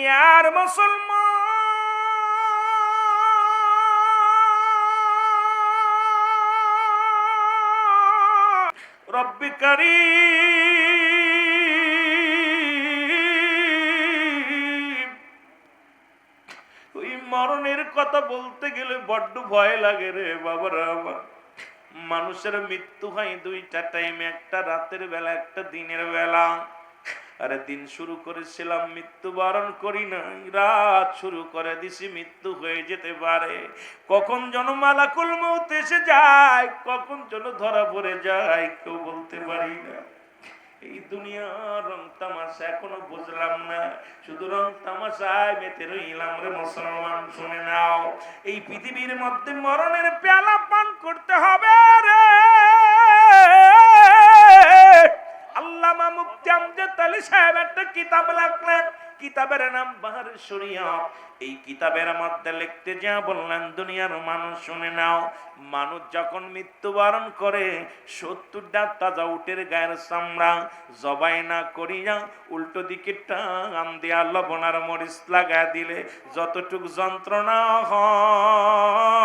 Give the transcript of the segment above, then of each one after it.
দুনিয়ার মুসলমান রব্বি কারীম, ওই মরণের কথা বলতে গেলে বড্ড ভয় লাগে রে বাবারা আমার। মানুষের মৃত্যু হয় দুইটা টাইমে, একটা রাতের বেলা, একটা দিনের বেলা। আরে দিন শুরু করেছিলাম, মৃত্যুবরণ করি নাই, রাত শুরু করে দিছি, মৃত্যু হয়ে যেতে পারে। কখন যেন মালাকুল মউত এসে যায়, কখন যেন ধরা পড়ে যায়, কেউ বলতে পারি না। এই দুনিয়ার রং তামাশা এখনো বুঝলাম না, শুধু রং তামাশায় মেতে রইলাম রে মুসলমান। শুনে নাও, এই পৃথিবীর মধ্যে মরণের পেয়ালা পান করতে হবে রে। আল্লামা মুফতি আমজাদ আলী সাহেব একটা কিতাব লিখলেন, কিতাবের নাম বাহার শরীয়ত। এই কিতাবের মধ্যে লিখতে যা বললেন, দুনিয়ার মানুষ শুনে নাও, মানুষ যখন মৃত্যুবরণ করে 70টা তাজা উটের গায়ের চামড়া জবাই না করিয়া উল্টো দিকে টান দিয়া লবণ আর মরিচ লাগা দিলে যতটুক যন্ত্রণা হয়,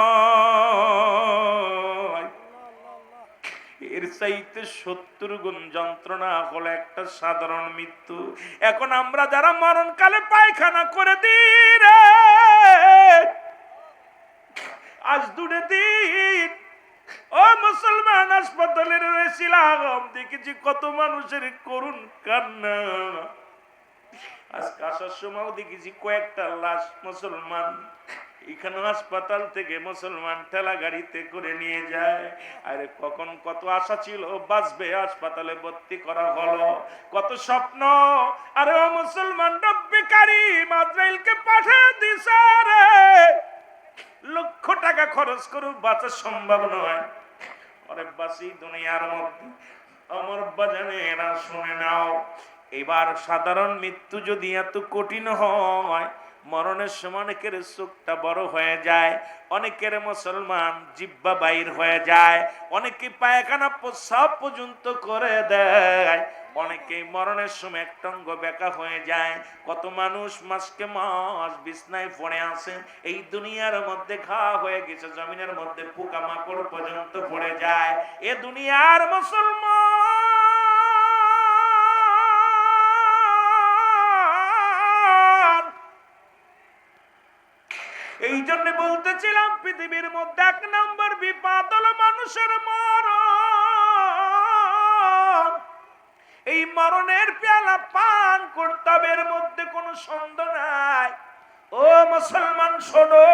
এর চাইতে 70 গুণ যন্ত্রণা হলো একটা সাধারণ মৃত্যু। এখন আমরা যারা মরণকালে পায়খানা করে দিই রে, আজ দুটো দিন ও মুসলমান হাসপাতালে রয়েছিলাম, দেখেছি কত মানুষের করুণ কান্না। আজকে আসার সময় দেখেছি কয়েকটা লাশ মুসলমান এখানে হাসপাতাল থেকে মুসলমান ঠেলা গাড়িতে করে নিয়ে যায়। আরে কখন কত আশা ছিল বাঁচবে, হাসপাতালে ভর্তি করা হলো, কত স্বপ্ন। আরে ও মুসলমান, রব্বি কারীম আজরাইলকে পাঠিয়ে দিছে রে, লক্ষ টাকা খরচ করে বাঁচা সম্ভব নয়। আরে বাঁচি দুনিয়ার মধ্যে আমার বাজানেরা শুনে নাও, এবার সাধারণ মৃত্যু যদি এত কঠিন হয়, মরণের সময় অনেকের চোখটা বড় হয়ে যায়, অনেকের মুসলমান জিহ্বা বাইর হয়ে যায়, অনেকে পায়খানা প্রস্রাব পর্যন্ত করে দেয়, অনেকে মরণের সময় একটা অঙ্গ বেঁকা হয়ে যায়। কত মানুষ মাসকে মাস বিছনায় পড়ে আছে, এই দুনিয়ার মধ্যে ঘা হয়ে গেছে, জমিনের মধ্যে পোকামাকড় পর্যন্ত পড়ে যায়। এ দুনিয়ার মুসলমান, এই জন্য বলতেছিলাম পৃথিবীর মধ্যে 1 নম্বর বিপদ হলো মানুষের মরণ। এই মরণের পেয়ালা পান করতে হবে, এর মধ্যে কোনো সন্দেহ নাই। ও মুসলমান শোনো,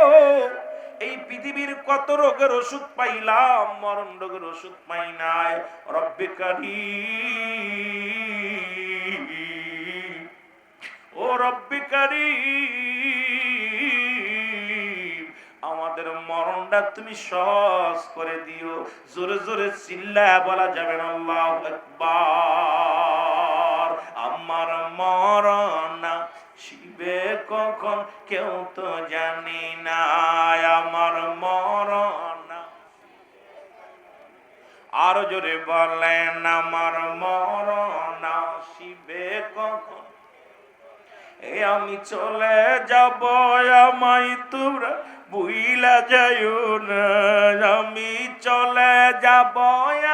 এই পৃথিবীর কত রোগের ওষুধ পাইলাম, মরণ রোগের ওষুধ পাই নাই। রব্বি কারীম, ও রব্বি কারীম, আমাদের মরণটা তুমি সহজ করে দিও। জোরে জোরে চিল্লায়া বলা যাবে না আল্লাহু আকবার। আমার মরণ শিবে কখন কেউ তো জানি না, আমার মরণ। আরো জোরে বলেন, আমার মরণ শিবে কখন। আমি চলে যাব, আমায় তোমরা ভুইলা যাইও না, আমি চলে যাব,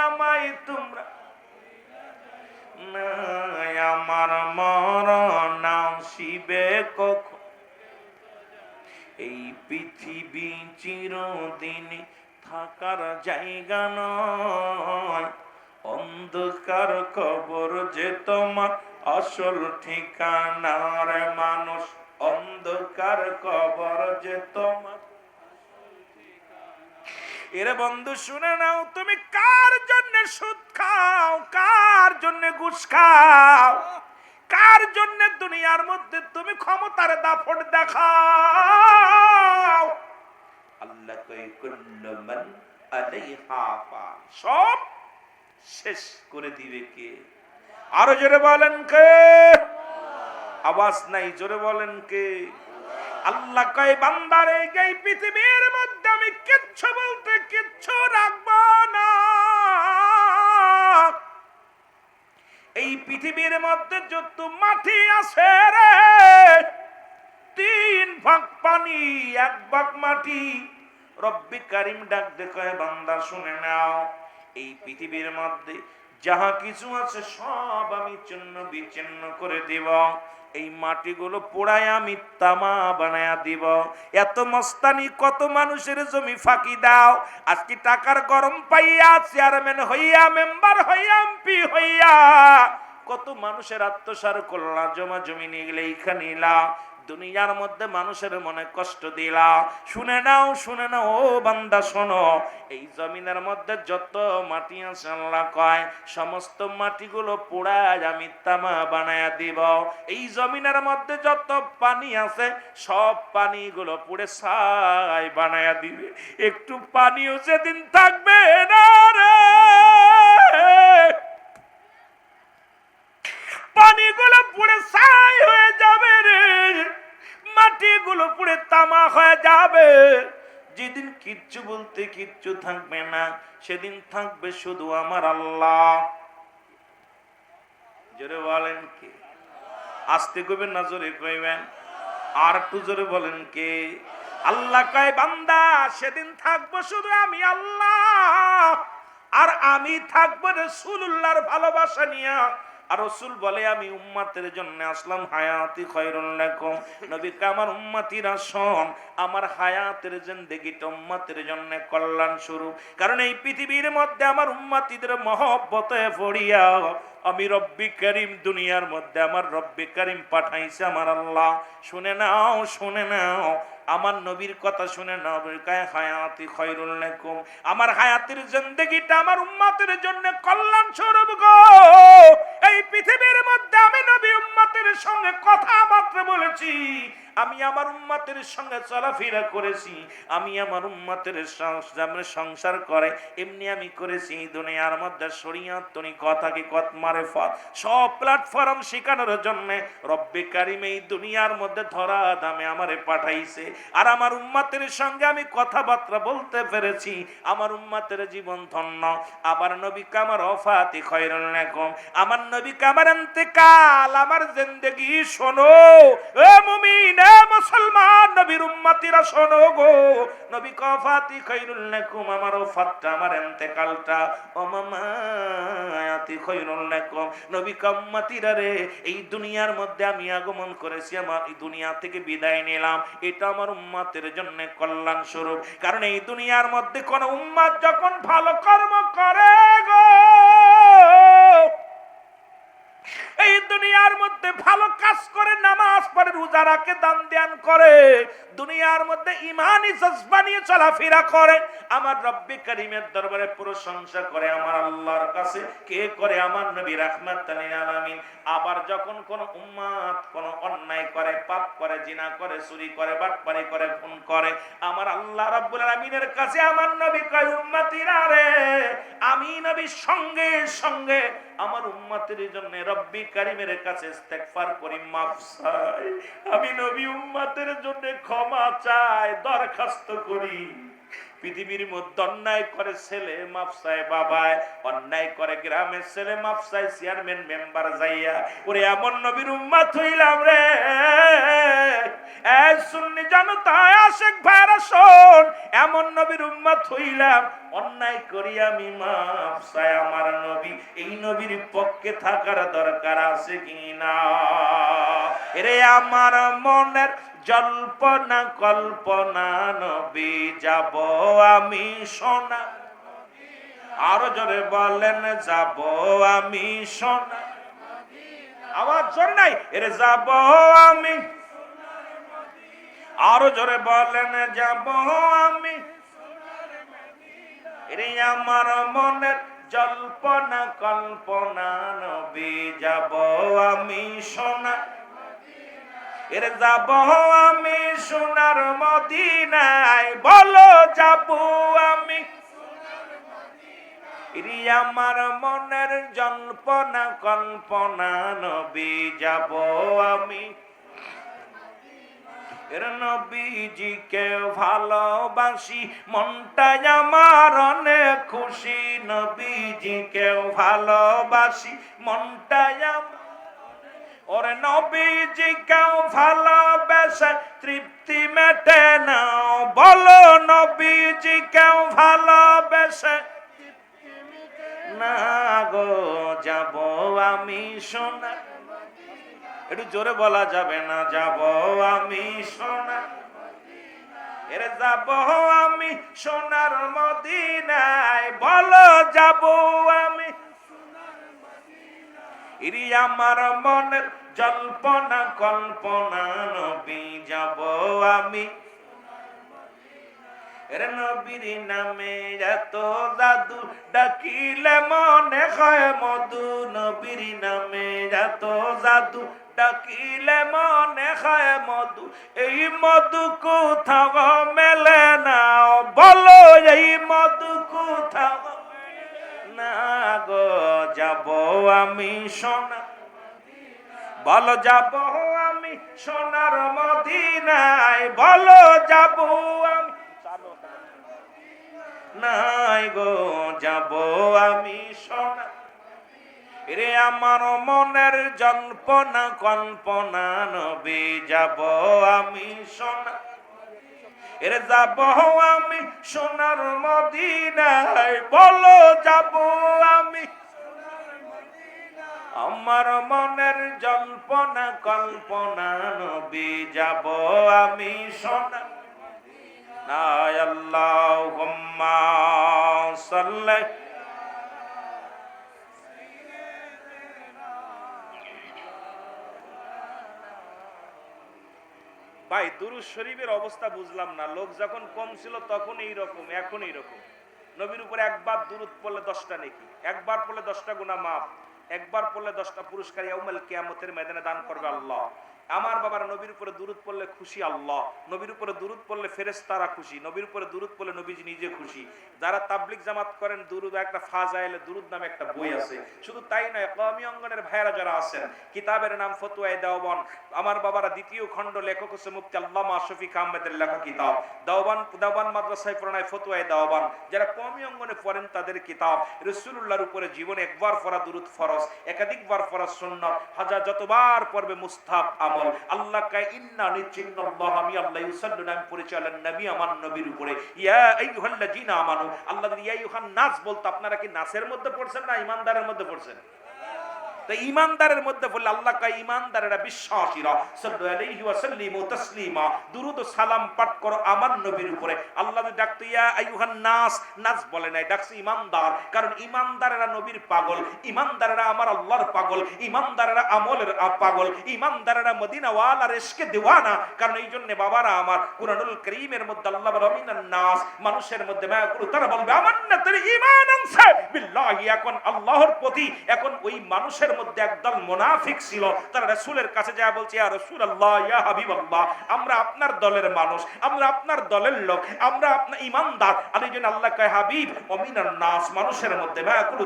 আমায় তোমরা না, আমার মরণ শিবে কখন। এই পৃথিবী চিরদিন থাকার জায়গা নয়, অন্ধকার কবর যে তোমার আসল ঠিকানা রে মানুষ, অন্ধকার কবর যে তোমার। এরে বন্ধু শুনে নাও, তুমি কার জন্য সুদ খাও, কার জন্য ঘুষ খাও, কার জন্য দুনিয়ার মধ্যে তুমি ক্ষমতার দাপট দেখাও। আল্লাহ কই কুল্লু মান আলাইহা ফান, সব শেষ করে দিবে কে? আরো জোরে বলেন কে? আওয়াজ নাই, জোরে বলেন কে? আল্লাহ কয় বান্দারে, এই পৃথিবীর মধ্যে আমি কিচ্ছু বলতে কিচ্ছু রাখবো না। এই পৃথিবীর মধ্যে যত মাটি আছে রে, পানি, 1 ভাগ মাটি। রব্বি কারিম ডাক দেখে, বান্দা শুনে নাও, এই পৃথিবীর মধ্যে যাহা কিছু আছে সব আমি চূর্ণ বিচ্ছিন্ন করে দিব। এই মাটিগুলো পোড়ায় আমি তামা বানায়া দিব। এত মস্তানি, কত মানুষের জমি ফাঁকি দাও। আজকে টাকার গরম পাইয়া চেয়ারম্যান হইয়া, মেম্বার হইয়া, এমপি হইয়া কত মানুষের আত্মসার করলা, জমা জমি নিয়ে গেলে এইখানে নিলা, দুনিয়ার মধ্যে মানুষের মনে কষ্ট দিলা। শুনে নাও, শুনে নাও ও বান্দা, শোনো, এই জমিনের মধ্যে যত মাটি আছে আল্লাহ কয় সমস্ত মাটিগুলো পোড়ায় আমি তামা বানায়া দিব। এই জমিনের মধ্যে যত পানি আছে সব পানিগুলো পুড়ে ছাই বানায়া দিবে। একটু পানিও যেদিন থাকবে না রে, পানিগুলো পুড়ে ছাই হয়ে যাবে রে, মাটিগুলো পুড়ে তামা হয়ে যাবে। যেদিন কিচ্ছু বলতে কিচ্ছু থাকবে না, সেদিন থাকবে শুধু আমার আল্লাহ। জোরে বলেন কে? আস্তে কইবেন না জোরে কইবেন? আর একটু জোরে বলেন কে? আল্লাহ কয়, বান্দা সেদিন থাকবো শুধু আমি আল্লাহ, আর আমি থাকবো রাসূলুল্লাহর ভালোবাসা নিয়ে। আর রাসূল বলে, আমি উম্মতের জন্য আসলাম, হায়াতি খায়রুল লাকুম। নবী কে, আমার উম্মতিরা শোন, আমার হায়াতের জিন্দেগিটা উম্মতের জন্য কল্যাণ স্বরূপ। কারণ এই পৃথিবীর মধ্যে আমার উম্মতিদের মহব্বতে পড়িয়া আমি রব্বি করিম, দুনিয়ার মধ্যে আমার রব্বি করিম পাঠাইছে আমার আল্লাহ। শুনে নাও, শুনে নাও, আমার নবীর কথা শুনে নাও, হায়াতি খায়রুল লাকুম, আমার হায়াতের জিন্দেগিটা আমার উম্মতের জন্য কল্যাণ স্বরূপ গো। এই পৃথিবীর মধ্যে আমি নবী উম্মতের সঙ্গে কথাবার্তা বলেছি, আমি আমার উম্মতের সঙ্গে চলাফেরা করেছি, আমি আমার উম্মতের সংসার করে এমনি আমি করেছি। দুনিয়ার মধ্যে শরীয়ত, তরিকত, হাকিকত, মারিফত সব প্ল্যাটফর্ম শেখানোর জন্য রব্বে কারিম এই দুনিয়ার মধ্যে ধরা দামে আমারে পাঠাইছে। আর আমার উম্মতের সঙ্গে আমি কথাবার্তা বলতে পেরেছি, আমার উম্মতের জীবন ধন্য। আবার নবী কামার ওফাতি খায়রুল লাকুম, আমার নবী কামার ইন্তেকাল, আমার জিন্দেগি শোনো ও মুমিন, ও মুসলমান, নবীর উম্মতিরা শোনো গো। নবী ওফাতি খায়রুল লাকুম, আমার ওফাতটা, আমার ইন্তেকালটা ও মামায়াতি খায়রুল লাকুম। নবী উম্মতিরা রে, এই দুনিয়ার মধ্যে আমি আগমন করেছি, আমার এই দুনিয়া থেকে বিদায় নিলাম, এটা আমার উম্মতের জন্য কল্যাণ স্বরূপ। কারণ এই দুনিয়ার মধ্যে কোন উম্মত যখন ভালো কর্ম করে গো, এই দুনিয়ার মধ্যে ভালো কাজ করে, নামাজ পড়ে, রোজা রাখে, দান ধ্যান করে, দুনিয়ার মধ্যে ঈমানি জজবা নিয়ে চলাফেরা করে, আমার রব্বে কারীমের দরবারে প্রশংসা করে, আমার আল্লাহর কাছে কে করে? আমার নবী রাহমাতুল লিল আলামিন। আবার যখন কোন উম্মত কোন অন্যায় করে, পাপ করে, জিনা করে, চুরি করে, বাটপারি করে, খুন করে, আমার আল্লাহ রাব্বুল আলামিনের কাছে আমার নবী কয়, উম্মতিরা রে, আমি নবী সঙ্গে সঙ্গে আমার উম্মতের জন্য রব্বি কারীমের কাছে ইস্তেগফার করি, মাফ চাই। আমি নবী উম্মতের জন্য ক্ষমা চাই, দরখাস্ত করি। পৃথিবীর মধ্যে অন্যায় করে ছেলে মাফ চায় বাবায়, অন্যায় করে গ্রামের ছেলে মাফ চায় চেয়ারম্যান মেম্বার যাইয়া। ওরে এমন নবীর উম্মত হইলাম রে, এই সুন্নি জনতা, আশিক ভাইরা শোন, এমন নবীর উম্মত হইলাম, অন্যায় করি আমি মাফ চাই আমার নবী। এই নবীর পক্ষে থাকার দরকার আছে কিনা? এরে আমার মনের জল্পনা কল্পনা, নবী যাব আমি সোনা। আরো জোরে বলেন, যাব আমি সোনা। আওয়াজ জোর নাই, এরে যাব আমি। আরো জোরে বলেন, যাব আমি। এরে আমার মনের জল্পনা কল্পনা, নবী যাব আমি সোনা। এর যাব আমি সোনার মদিনায়, বলো যাব আমি। আমার মনের জল্পনা কল্পনা, নবী যাব আমি। এর নবীজিকে ভালোবাসি, মনটাই আমার অনেক খুশি। নবীজিকে ভালোবাসি, মনটাই আমার ওরে নবীজি কেউ ভালোবেসে তৃপ্তি মেটে না, বলো নবীজি কেউ ভালোবেসে না গো যাব আমি সোনার, একটু জোরে বলা যাবে না? যাব আমি সোনার, এরে যাব আমি সোনার মদিনায়, বলো যাব আমি ইরি আমার মনের জল্পনা কল্পনা নবী যাব আমি। এরে নবীর নামে এত জাদু ডাকিলে মনে হয় মধু, নবীর নামে এত জাদু ডাকিলে মনে হয় মধু, এই মধু কোথাও মেলে না, বলো এই মধু কোথাও না গো যাব আমি সোনা, বলো যাব আমি সোনার মদিনায়, বলো যাব আমি নাই গো যাব আমি সোনা, রে আমার মনের জল্পনা কল্পনা নবী যাব আমি সোনা, এরে যাব আমি সোনার মদিনায়, বলো যাব আমি আমার মনের জল্পনা কল্পনা নবী যাব আমি সোনা। আল্লাহুম্মা সাল্লি ভাই দুরূদ শরীফের অবস্থা বুঝলাম না, লোক যখন কম ছিল তখন এই রকম, এখন এই রকম। নবীর উপরে একবার দুরূদ পড়লে 10টা নেকি, একবার পড়লে 10টা গুনাহ মাফ, একবার পড়লে 10টা পুরস্কার ইয়াউমুল কিয়ামতের ময়দানে দান করবে আল্লাহ। আমার বাবার নবীর উপরে দুরূদ পড়লে খুশি আল্লাহ, নবীর উপরে দুরূদ পড়লে ফেরেশতারা খুশি, নবীর উপরে দুরূদ পড়লে নবীজি নিজে খুশি। যারা তাবলীগ জামাত করেন দুরূদ একটা ফাজাইলে দুরূদ নামে একটা বই আছে, শুধু তাই নয় কওমি অঙ্গনের ভাইয়েরা যারা আছেন কিতাবের নাম ফতোয়ায়ে দেওবন, আমার বাবারা দ্বিতীয় খণ্ড, লেখক হচ্ছে মুফতি আল্লামা শফিক আহমেদের লেখা কিতাব দেওবন মাদ্রাসায় পড়ায় ফতোয়ায়ে দেওবন, যারা কওমি অঙ্গনে পড়েন তাদের কিতাব। রাসূলুল্লাহর উপরে জীবনে একবার পড়া দুরূদ ফরজ, একাধিকবার পড়া সুন্নাত, হাজার যতবার পড়বে মুস্তাহাব আমল। আল্লাহ কয় ইন্না নিশ্চিন্নাল্লাহ আমি আল্লাহ ইউসাল্লুনা আমি পরিচালন নবী আমার নবীর উপরে, ইয়া আইয়ুহাল্লাযীনা আমানু, আল্লাহ ইয়া আইয়ুহান নাস বলতে আপনারা কি নাসের মধ্যে পড়ছেন না ঈমানদারের মধ্যে পড়ছেন? তো ঈমানদারের মধ্যে বললে আল্লাহ কয় ঈমানদারেরা বিশ্বাসীরা সাল্লাল্লাহু আলাইহি ওয়া সাল্লিমু তাসলিমা, দুরূদ ও সালাম পাঠ করো আমার নবীর উপরে। আল্লাহ ডাকতো ইয়া আইয়ুহান নাস, নাস বলে নাই, ডাকছে ঈমানদার, কারণ ঈমানদারেরা নবীর পাগল, ঈমানদারেরা আমার আল্লাহর পাগল, ঈমানদারেরা আমলের পাগল, ঈমানদারেরা মদিনাওয়ালার ইশকে দিওয়ানা। কারণ এই জন্য বাবারা আমার কুরআনুল কারীমের মধ্যে আল্লাহ বলে মিনান নাস, মানুষের মধ্যে তারা বলবে আমান্না তার ঈমান আনছে বিল্লাহি, এখন আল্লাহর প্রতি। এখন ওই মানুষের মধ্যে একদল মুনাফিক ছিল, তারা রাসূলের কাছে যায় বলছে ইয়া রাসূলুল্লাহ ইয়া হাবিবাল্লাহ, আমরা আপনার দলের মানুষ, আমরা আপনার দলের লোক, আমরা আপনার ঈমানদার। আর এই জন্য আল্লাহ কয় হাবিব ওমিনান নাস, মানুষের মধ্যে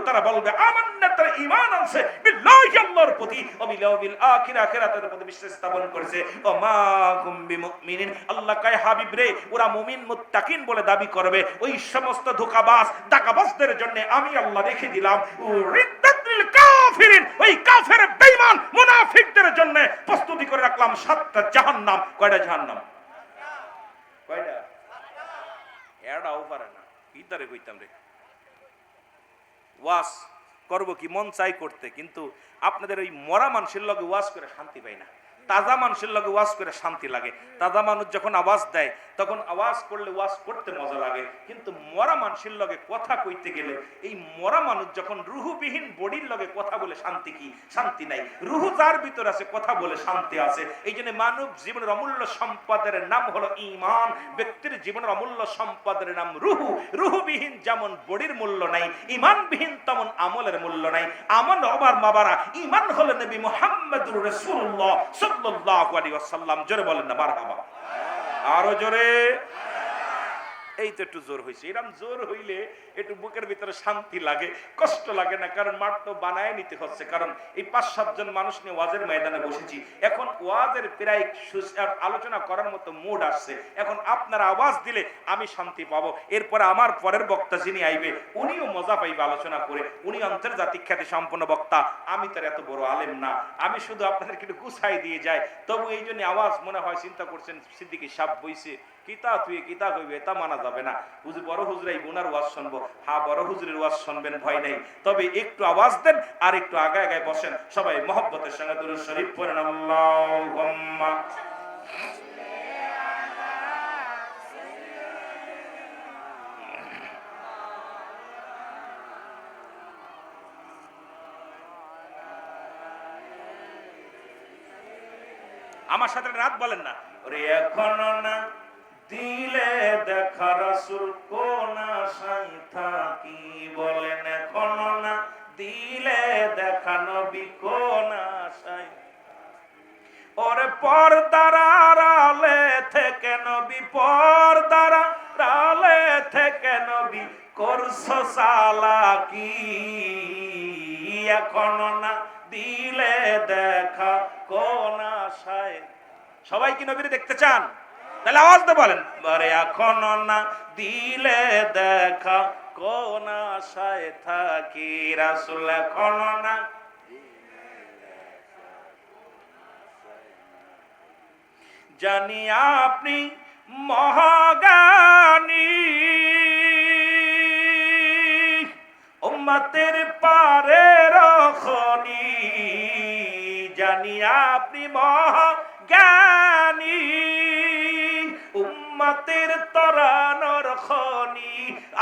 তারা বলবে আমান্না তার ঈমান আনছে বিল্লাহি, আল্লাহর প্রতি, ওয়া বিল ইয়াউমিল আখির, আখিরাতের প্রতি বিশ্বাস স্থাপন করেছে। ও মা কুম বিমুমিনিন, আল্লাহ কয় হাবিব রে ওরা মুমিন মুত্তাকিন বলে দাবি করবে, ওই সমস্ত ধোঁকাবাজ দাগাবাজদের জন্য আমি আল্লাহ রেখে দিলাম রিদ্দাতুল কাফিরিন, ওই কাফের বেঈমান মুনাফিকদের জন্য প্রস্তুতি করে রাখলাম 7টা জাহান্নাম। কয়টা জাহান্নাম? কয়টা? এটাও পারে না, ভিতরে কইতাম রে ওয়াজ করব কি মন চাই করতে, কিন্তু আপনাদের ওই মরা মানুষের লগে ওয়াজ করে শান্তি পাই না, তাজা মানুষের লগে ওয়াজ করে শান্তি লাগে। তাজা মানুষ যখন আওয়াজ দেয় তখন আওয়াজ করলে ওয়াজ করতে মজা লাগে, কিন্তু মরা মানুষের লগে কথা কইতে গেলে, এই মরা মানুষ যখন রুহুবিহীন বডির লগে কথা বলে শান্তি কি? শান্তি নাই। রুহু যার ভিতর আছে কথা বলে শান্তি আছে। এই জন্য মানব জীবনের অমূল্য সম্পদের নাম হলো ঈমান, ব্যক্তির জীবনের অমূল্য সম্পদের নাম রুহু। রুহুবিহীন যেমন বডির মূল্য নাই, ঈমানবিহীন তেমন আমলের মূল্য নাই। আমল আমার বাবারা, ঈমান হলো নবী মুহাম্মদুর রাসূলুল্লাহ সাল্লাল্লাহু আলাইহি ওয়াসাল্লাম। জোরে বলেন না মারহাবা, আরো জোরে। এই তো একটু জোর হয়েছে। এরকম জোর হইলে একটু বুকের ভিতরে শান্তি লাগে, কষ্ট লাগে না, কারণ মাঠ তো বানায় নিতে হচ্ছে। কারণ এই 5-7 জন মানুষ নিয়ে ওয়াজের ময়দানে বসেছি, এখন ওয়াজের প্রায় আলোচনা করার মতো মুড আসছে। এখন আপনারা আওয়াজ দিলে আমি শান্তি পাবো, এরপরে আমার পরের বক্তা যিনি আইবে উনিও মজা পাইবে আলোচনা করে। উনি আন্তর্জাতিক খ্যাতি সম্পন্ন বক্তা, আমি তার এত বড় আলেম না, আমি শুধু আপনাদেরকে একটু গুছাই দিয়ে যাই। তবু এই জন্য আওয়াজ মনে হয় চিন্তা করছেন সিদ্দিকী সাপ বইছে কিতা তুই কিতা কইবে, এটা মানা যাবে না। হুজুর বড় হুজুরাই গুনার ওয়াজ শুনবো, হ্যাঁ বড় হুজুরের ওয়াজ শুনবেন, ভয় নেই। তবে একটু আওয়াজ দেন আর একটু আগায় আগায় বসেন, সবাই মহব্বতের সঙ্গে দুরূদ শরীফ পড়েন। আল্লাহুম্মা আমার সাথে রাত বলেন না, ওরে এখনো না দিলে দেখা রাসূল কোন আশায় থাকি, বলেন এখনো না দিলে দেখা নবী কোন আশায়। ওরে পর্দার আড়ালে থেকে নবী, পর্দার আড়ালে থেকে নবী করছো চালাকি, এখনো না দিলে দেখা কোন আশায়। সবাই কি নবীরে দেখতে চান? তাহলে আওয়াজ দিয়ে বলেন, আরে এখনো না দিলে দেখা কোন আশায় থাকি, রাসূল এখনো না। জানি আপনি মহাজ্ঞানী, উম্মতের পারের খনি, জানি আপনি মহাজ্ঞানী, উম্মতের তরানোর খনি।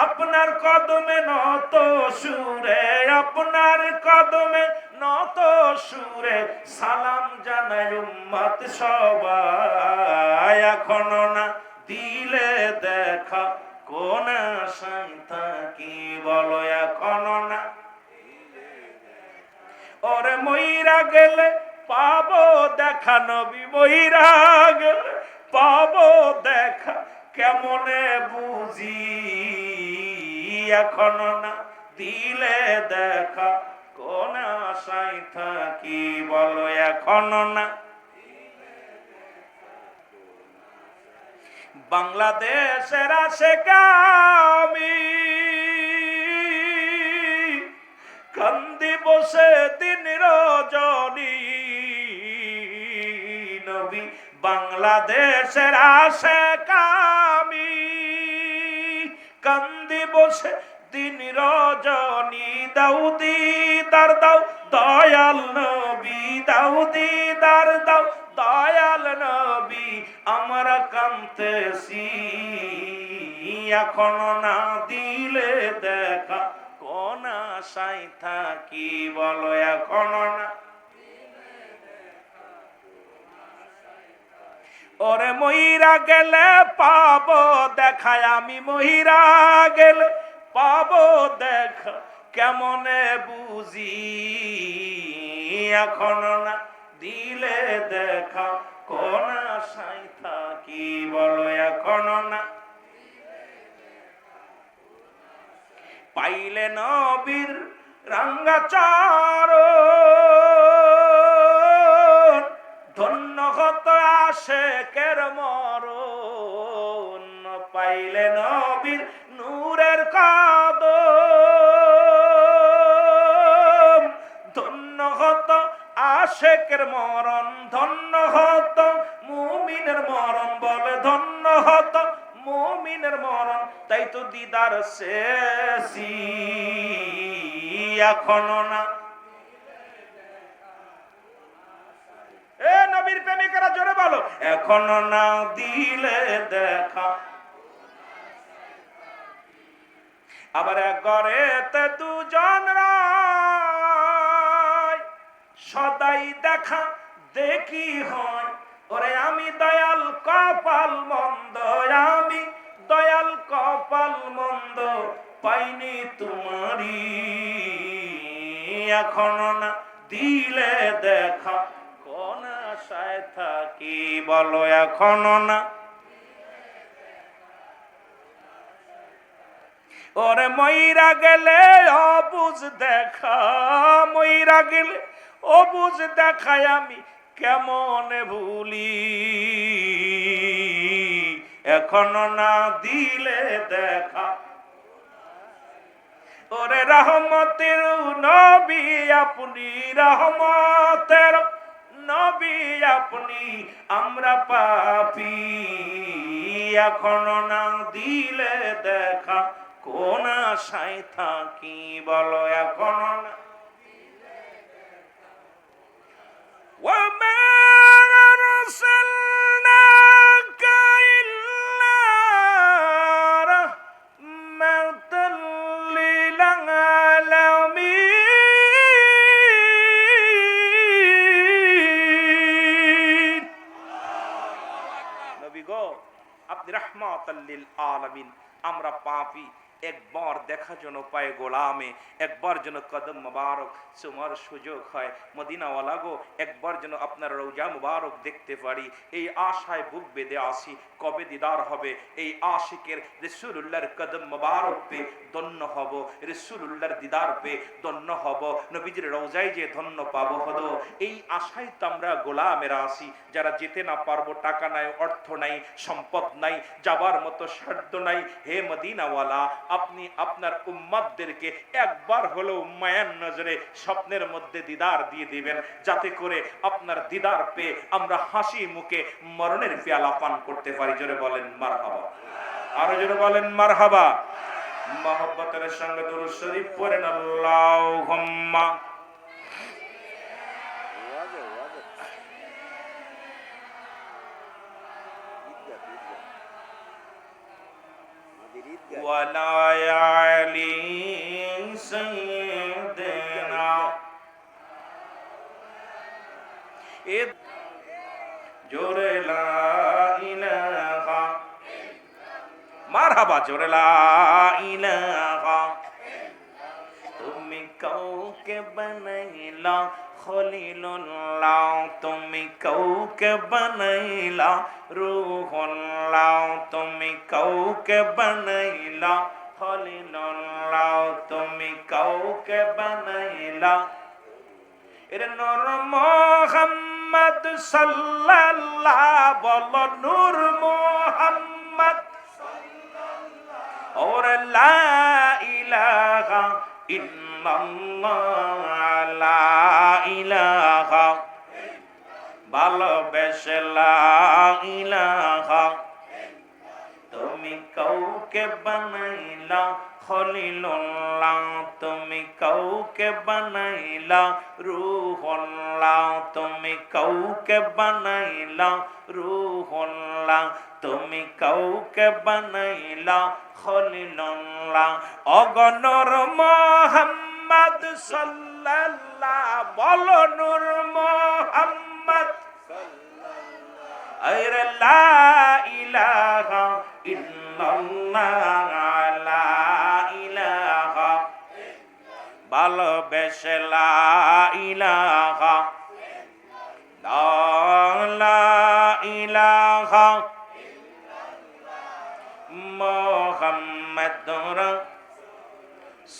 আপনার কদমে নত সুরে, আপনার কদমে নত সুরে সালাম জানাই উম্মত সবাই, এখনো না দিলে দেখা কোন আশায় থাকি, বলো এখনো না। ওরে মইরা গেলে পাবো দেখা নবী, মইরা গেলে পাবো দেখা কেমনে বুঝি, এখনো না দিলে দেখা কোন আশায় থাকি, বলো এখনো না। বাংলাদেশের আশেক আমি কান্দি বসে দিন রজনী, নবী বাংলাদেশের আশেক আমি কান্দি বসে দিন রজনী, দাউদি দার দাও দয়াল নবী, দাউদি দার দাও দয়াল নবী, আমরা কাঁদতেছি, এখনো না দিলে দেখা কোন আশায় থাকি, বলো এখনো না। ওরে মইরা গেলে পাবো দেখা, আমি মইরা গেলে পাবো দেখা কেমনে বুঝি, এখনো না দিলে দেখা কোন আশায় থাকি, বলো এখনো না। পাইলে নবীর রাঙ্গা চরণ, ধন্য হত আশেকের মরণ, পাইলে নবীর নূরের কদম, ধন্য হত আশেকের মরণ, ধন্য হত মুমিনের মরণ, বলে ধন্য হত মুমিনের মরণ। তাই তো দিদার শেষি, এখনো না। এ নবীর প্রেমিকেরা জোরে বলো, এখনো না দিলে দেখা। আবার এক ঘরেতে দুজন রয়, সদাই দেখা দেখি হয়, ওরে আমি দয়াল কপাল মন্দ, আমি দয়াল কপাল মন্দ, পাইনি তোমারি, এখনো না দিলে দেখা কোন আশায় থাকি, বলো এখনো না। ওরে মইরা গেলে অবুঝ দেখা, মইরা গেলে অবুঝ দেখায় আমি কেমনে ভুলি, এখনো না দিলে দেখা। ওরে রহমতের নবী আপনি, রহমতের নবী আপনি, আমরা পাপী, এখনো না দিলে দেখা, কোন আশায় থাকি বলো এখনো না। وما أرسلناك إلا رحمة للعالمين। নবী গো আপনি রাহমাতাল লিল আলামিন, আমরা পাপী, একবার দেখার জন্য পায়ে গোলামে, একবার যেন কদম মুবারক তোমার সুযোগ হয়, মদিনাওয়ালা গো একবার যেন আপনার রওজা মুবারক দেখতে পারি, এই আশায় বুক বেঁধে আসি কবে দিদার হবে। এই আশিকের রাসূলুল্লাহর কদম মুবারক পে ধন্য হব, রাসূলুল্লাহর দিদার পে ধন্য হব, নবীজির রওজায় যে ধন্য পাবো হলো, এই আশায় তো আমরা গোলামেরা আসি, যারা যেতে না পারবো, টাকা নাই, অর্থ নাই, সম্পদ নাই, যাবার মতো সাধ্য নাই। হে মদিনাওয়ালা আপনি আপনার উম্মতদেরকে একবার হলেও মায়ার নজরে স্বপ্নের মধ্যে দিদার দিয়ে দিবেন, যাতে করে আপনার দিদার পেয়ে আমরা হাসি মুখে মরণের পেয়ালা পান করতে পারি। জোরে বলেন মারহাবা, আরো জোরে বলেন মারহাবা। মহব্বতের সঙ্গে দুরূদ শরীফ পড়েন আল্লাহুম্মা। ولا يعلي سيدنا জোরে লা ইলাহা, মারহাবা, জোরে লা ইলাহা। তুমি কাউকে বানাইলা খলিলুল্লাহ, তুমি কাউকে বানাইলা রূহুল্লাহ, তুমি কাউকে বানাইলা খলিলুল্লাহ, তুমি কাউকে বানাইলা এর নূর মুহাম্মদ সাল্লাল্লাহ, বলো নূর মুহাম্মদ সাল্লাল্লাহ, ওরে লা ইলাহা ইল্লাল্লাহ, লা ইলাহা ভালোবেসে লা ইলাহা। তুমি কাউকে বানাইলা খলিলুল্লাহ, তুমি কাউকে বানাইলা রূহুল্লাহ, তুমি কাউকে বানাইলা রূহুল্লাহ, তুমি কাউকে বানাইলা খলিলুল্লাহ। অগণর মুহাম্মদ সাল্লাল্লাহ, বলো নূর মুহাম্মদ সাল্লাল্লাহ, আরে লা ইলাহা ইল্লাল্লাহ, লা ইলাহা ভালোবেসে লা ইলাহা, লা ইলাহা মুহাম্মাদুর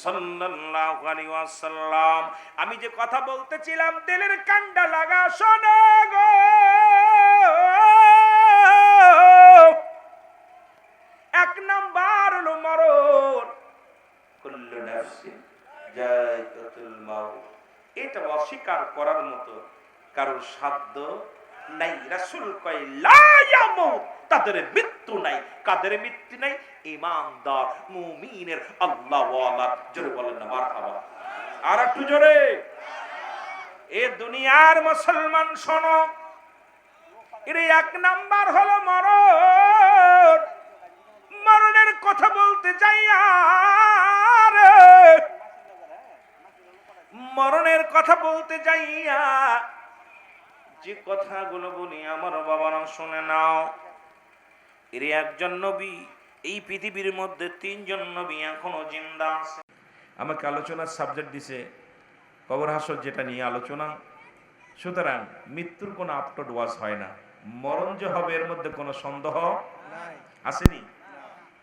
সাল্লাল্লাহু আলাইহি ওয়াসাল্লাম। আমি যে কথা বলতেছিলাম দিলের কান্ডা লাগা শোনো গো, এক নাম্বার হলো মরণ, কুল্লু নাফসিন যায়কাতুল মাউত, এটা অস্বীকার করার মতো কারোর সাধ্য নাই। রাসূল কয় লা ইয়ামুত, তাদের মৃত্যু নাই। কাদের মৃত্যু নাই? ঈমানদার মুমিনের আল্লাহওয়ালা। জোরে বলেন না মারহাবা, আর একটু জোরে। এ দুনিয়ার মুসলমান শোনো, এর এক নাম্বার হলো মরণ। মরণের কথা বলতে যাই, আর মরণের কথা বলতে যাইয়া যে কথাগুলো বলি আমার বাবারা শুনে নাও। এর একজন নবী, এই পৃথিবীর মধ্যে তিনজন নবী এখনো জিন্দা আছে। আমাকে আলোচনার সাবজেক্ট দিছে কবর হাসর, যেটা নিয়ে আলোচনা। সুতরাং মৃত্যুর কোনো আপলোড ওয়াজ হয় না, মরণ যে হবে এর মধ্যে কোনো সন্দেহ আসেনি।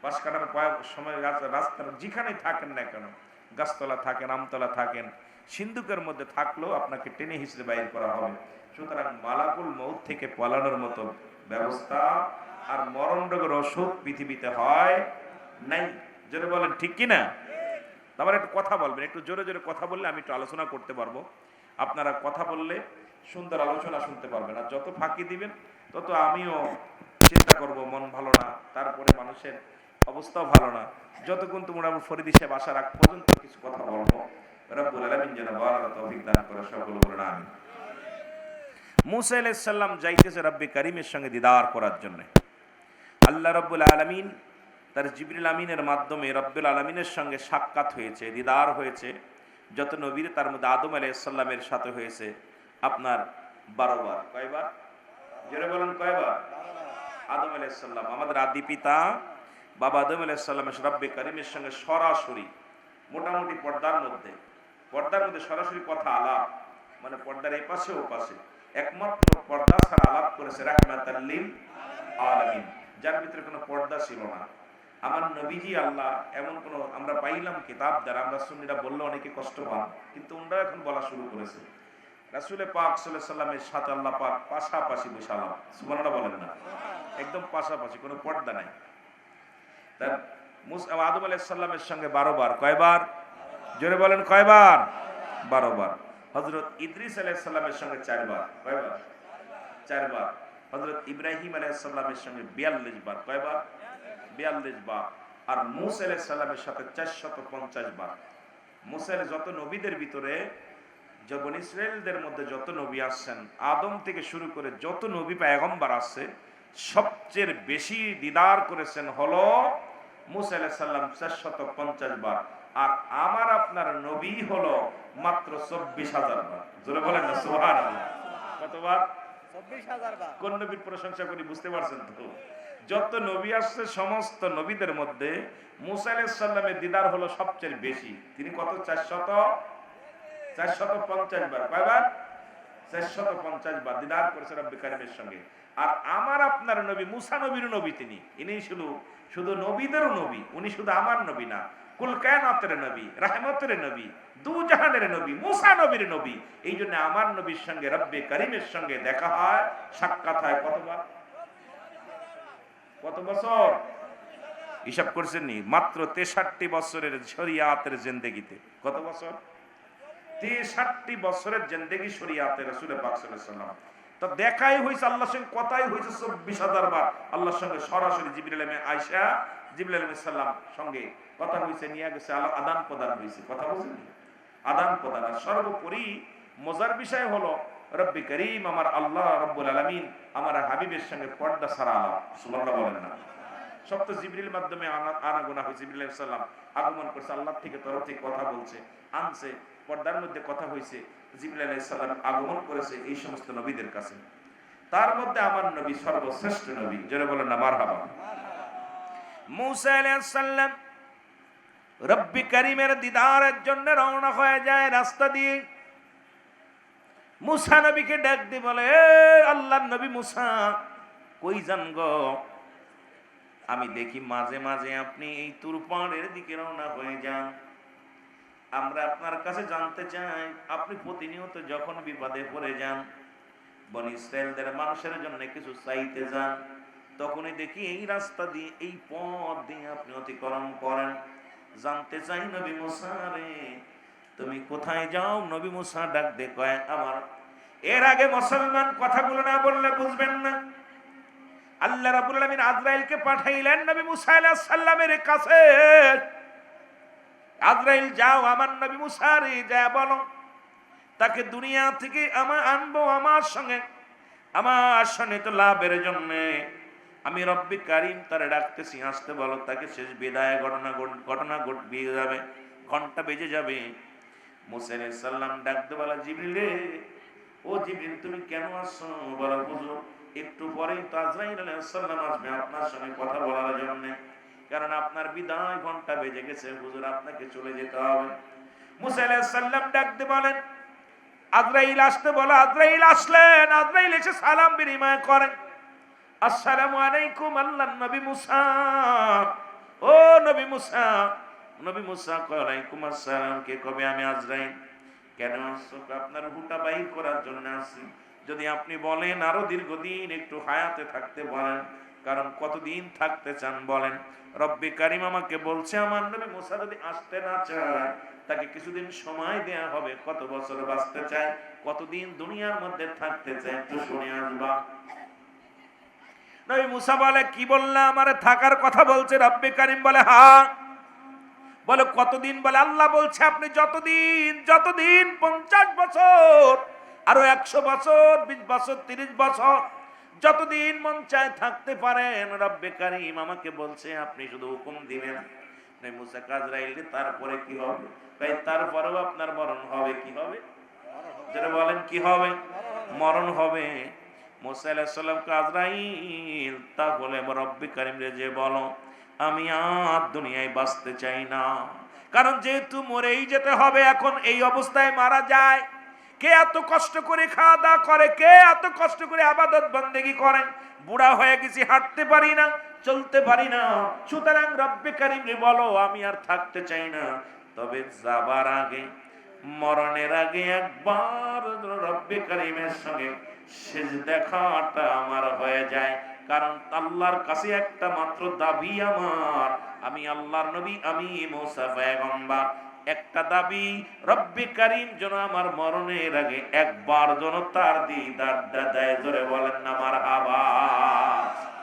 পাশ কাটার সময় রাস্তার যেখানে থাকেন না কেন, গাছতলা থাকেন, আমতলা থাকেন, সিন্ধুকের মধ্যে থাকলেও আপনাকে টেনে হিসেবে বাইর করা হবে। সুতরাং মালাকুল মউত থেকে পালানোর মতো ব্যবস্থা আর মরণ রোগের ওষুধ পৃথিবীতে হয় নাই। জোরে বলেন ঠিক কিনা? তারপরে একটু কথা বলবেন, একটু জোরে জোরে কথা বললে আমি একটু আলোচনা করতে পারবো। আপনারা কথা বললে সুন্দর আলোচনা শুনতে পারবেন, আর যত ফাঁকি দিবেন তত আমিও চিন্তা করব মন ভালো না, তারপরে মানুষের অবস্থাও ভালো না। যতক্ষণ তোমরা ফরিদ সাহেব আসার আগ পর্যন্ত কিছু কথা বলবো। রব্বুল আলামিন যেন বলার তৌফিক দান করে, সকল বলেন আমিন। মুসা আলাইহিস সালাম যাইতেছে রব্বে কারীমের সঙ্গে দিদার করার জন্য। আল্লাহ রব্বুল আলামিন তার জিবরিল আমিনের মাধ্যমে রব্বুল আলামিনের সঙ্গে সাক্ষাৎ হয়েছে, দিদার হয়েছে। যত নবীর তার মধ্যে আদম আলাইহিস সালামের সাথে হয়েছে আপনার 12 বার। কয়বার? জোরে বলেন কয়বার? আদম আলাইহিস সালাম আমাদের আদি পিতা বাবা আদম আলাইহিস সালামের রব্বে কারীমের সঙ্গে সরাসরি মোটামুটি পর্দার মধ্যে সরাসরি কথা আলাপ, মানে পর্দার এই পাশে ও পাশে একমাত্র পর্দা ছাড়া আলাপ করেছে রাহমাতাল লিল আলামিন, যার ভিতরে কোনো পর্দা ছিল না। আমার নবীজি আল্লাহ এমন কোন আমরা পাইলাম কিতাব দ্বারা, আমরা সুন্নিরা বললে অনেকে কষ্ট পান, কিন্তু ওনারা এখন বলা শুরু করেছে রাসূলে পাক সাল্লাল্লাহু আলাইহি সাল্লামের সাথে আল্লাহ পাক পাশাপাশি বসালাম। সুবহানাল্লাহ বলেন না? একদম পাশাপাশি, কোনো পর্দা নাই। তার আদম আলাইহিস সালামের সঙ্গে 12 বার। কয়বার? জোরে বলেন কয়বার? 12 বার। হযরত ইদ্রিস আলাইহিস সালামের সঙ্গে 4 বার। কয়বার? 4 বার। হযরত ইব্রাহিম আলাইহিস সালামের সঙ্গে 42 বার। কয়বার? 42 বার। আর মূসা আলাইহিস সালামের সাথে 450 বার। মূসার যত নবীদের ভিতরে বনী ইসরাইলদের মধ্যে যত নবী আসছেন, আদম থেকে শুরু করে যত নবী পয়গম্বর আসছে, সবচেয়ে বেশি দিদার করেছেন হলো মূসা আলাইহিস সালাম 450 বার। আর আমার আপনার নবী হলো মাত্র 24,000 বার। জোরে বলেন না সুবহানাল্লাহ? কতবার? 24,000 বার। কোন নবীর প্রশংসা করি বুঝতে পারছেন তো? যত নবী আসছে সমস্ত নবীদের মধ্যে মূসা আলাইহিস সালামের দিদার হলো সবচেয়ে বেশি। তিনি কত? 450 বার। কয়বার? 450 বার দিদার করেছেন রব্বে কারীমের সঙ্গে। আর আমার আপনার নবী মূসা নবীর নবী, তিনি ইনি শুধু নবীদেরও নবী, উনি শুধু আমার নবী না, কুল কায়নাতের নবী, রাহমাতের নবী, দু জাহানের নবী, মূসা নবীর নবী। এই জন্য আমার নবীর সঙ্গে রব্বে কারীমের সঙ্গে দেখা হয়, সাক্ষাৎ হয় কতবার? কত বছর হিসাব করছেন নি? মাত্র 63 বছরের শরিয়াতের জিন্দেগিতে। কত বছর? 63 বছরের জিন্দেগি শরিয়াতে রাসূল পাক সাল্লাল্লাহু আলাইহি ওয়াসাল্লাম। তো দেখাই হইছে আল্লাহর সঙ্গে, কথাই হইছে 24,000 বার। আল্লাহর সঙ্গে সরাসরি জিবরিল আয়েশা জিবরিল আলাইহিস সালাম সঙ্গে কথা হইছে, নিয়ে গেছে, আদান প্রদান হইছে। কথা বলছেন? আদান প্রদান। আর সর্বোপরি মজার বিষয় হলো রব্বে কারীম আমার আল্লাহ রব্বুল আলামিন আমার হাবিবের সঙ্গে পর্দা ছাড়া আলাপ। সুবহানাল্লাহ বলেন না? সব তো জিবরিল মাধ্যমে আনাগোনা হয়েছে। জিবরিল আলাইহিস সালাম আগমন করছে, আল্লাহ থেকে তরফ থেকে কথা বলছে, আনছে, পর্দার মধ্যে কথা হয়েছে, জিবরিল আলাইহিস সালাম আগমন করেছে এই সমস্ত নবীদের কাছে। তার মধ্যে আমার নবী সর্বশ্রেষ্ঠ নবী। জোরে বলেন না মারহাবা? মূসা আলাইহিস সালাম রব্বে কারীমের দিদারের জন্য রওনা হয়ে যায় রাস্তা দিয়ে। মূসা নবীকে ডাক দিয়ে বলে, আল্লাহর নবী মূসা কই যান গো? আমি দেখি মাঝে মাঝে আপনি এই তুর পাহাড়ের দিকে রওনা হয়ে যান। আমরা আপনার কাছে জানতে চাই, আপনি প্রতিনিয়ত যখন বিপদে পড়ে যান, বনী ইসরাইলদের মানুষের জন্য কিছু চাইতে যান, তখনই দেখি এই রাস্তা দিয়ে, এই পথ দিয়ে আপনি অতিক্রম করেন। জানতে চাই নবী মূসা রে, তুমি কোথায় যাও? নবী মূসা ডাক দিয়ে কয়, আমার। এর আগে মুসলমান কথাগুলো না বললে বুঝবেন না। আল্লাহ রাব্বুল আলামিন আজরাইলকে পাঠাইলেন নবী মূসা আলাইহিস সালামের কাছে। আজরাইল, যাও আমার নবী মূসা রে, যা বলো তাকে দুনিয়া থেকে আনবো আমার সঙ্গে তো লাভের জন্য। আমি রব্বে কারীম তারে ডাকতেছি, আসতে বলো। তাকে শেষ বিদায় ঘটনা ঘটবে যাবে, ঘন্টা বেজে যাবে। মূসা আলাইহিস সালাম ডাকতে বলা, জিবরিল রে, ও জিবরিল তুমি কেন আসছো? বলা, হুজুর একটু পরেই তো আজরাইল আলাইহিস সালাম আসবে আপনার সঙ্গে কথা বলার জন্য, কারণ আপনার বিদায় ঘন্টা বেজে গেছে, হুজুর আপনাকে চলে যেতে হবে। মূসা আলাইহিস সালাম ডাকতে বলেন, আজরাইল আসতে বলা। আজরাইল আসলেন। আজরাইল এসে সালাম বিনিময় করেন, আসসালামু আলাইকুম আল্লাহর নবী মূসা। ও ও নবী মুসা, নবী মুসা ওয়ালাইকুম আসসালাম, কে কবে? আমি আজরাইল। কেন আসছো? আপনার হুটা বাইর করার জন্য আসছি। যদি আপনি বলেন আরো দীর্ঘদিন একটু হায়াতে থাকতে বলেন, কারণ কতদিন থাকতে চান বলেন? রব্বি কারিম আমাকে বলছে আমার নবী মুসা যদি আসতে না চায় তাকে কিছুদিন সময় দেয়া হবে। কত বছর বাঁচতে চায়, কতদিন দুনিয়ার মধ্যে থাকতে চায়, একটু শুনে আসবা। নবী মুসা বলে কি বললা? আমারে থাকার কথা বলছে রব্বি কারিম? বলে হ্যাঁ। বলে কতদিন? বলে আল্লাহ বলছে আপনি যতদিন, যতদিন 50 বছর, আরো 100 বছর, 20 বছর, 30 বছর, যতদিন মন চায় থাকতে পারেন। রব্বে কারিম আমাকে বলছে আপনি শুধু হুকুম দিবেন। নবী মুসা আজরাইল, তারপরে কি হবে? তাই তারপরেও আপনার মরণ হবে। কি হবে? যারা বলেন কি হবে? মরণ হবে। মুসা আলাইহিস সালামকে আজরাইল তাহলে রব্বে কারিম রে যে বলো আমি আর দুনিয়ায় বাঁচতে চাই না, কারণ যেহেতু মরেই যেতে হবে, এখন এই অবস্থায় মারা যায়। কে এত কষ্ট করে খাওয়া দাওয়া করে? কে এত কষ্ট করে ইবাদত বন্দেগী করে? বুড়া হয়ে গেছি, হাঁটতে পারি না, চলতে পারি না। সুতরাং রব্বে কারিম রে বলো আমি আর থাকতে চাই না। তবে যাবার আগে, মরণের আগে একবার রব্বে কারিমের সঙ্গে শেষ দেখাটা আমার হয়ে যায়। কারণ আল্লাহর কাছে একটা মাত্র দাবি আমার, আমি আল্লাহর নবী, আমি মুসা পয়গম্বর। একটা দাবি, রব্বে কারিম যেন আমার মরণের আগে একবার যেন তার দিদারটা দেয়। জোরে বলেন না মারহাবা।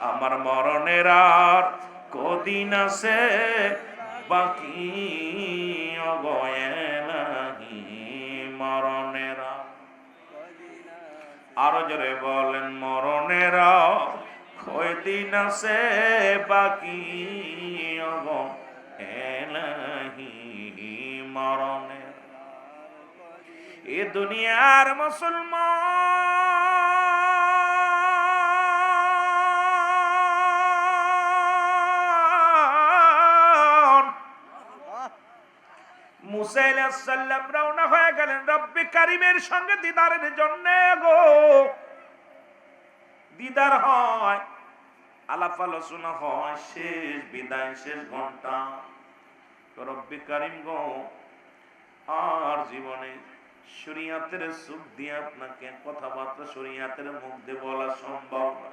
আমার মরণের আর কদিন আছে বাকি, অগয়েলাহি মরণের আরো জোরে বলেন মরণের কয়দিন আছে বাকি, অগয়েলাহি মরণের। এ দুনিয়ার মুসলমান মুসা আলাইহিস সালাম রওনা হয়ে গেলেন রব্বে কারিমের সঙ্গে দিদারের জন্য। গো দিদার হয়, আলাপ আলোচনা হয়, শেষ বিদায়, শেষ ঘন্টা। রব্বে কারিম গো আর জীবনে শরীয়তের সুখ দিয়ে আপনাকে কথাবার্তা শরীয়তের মুখ দিয়ে বলা সম্ভব না।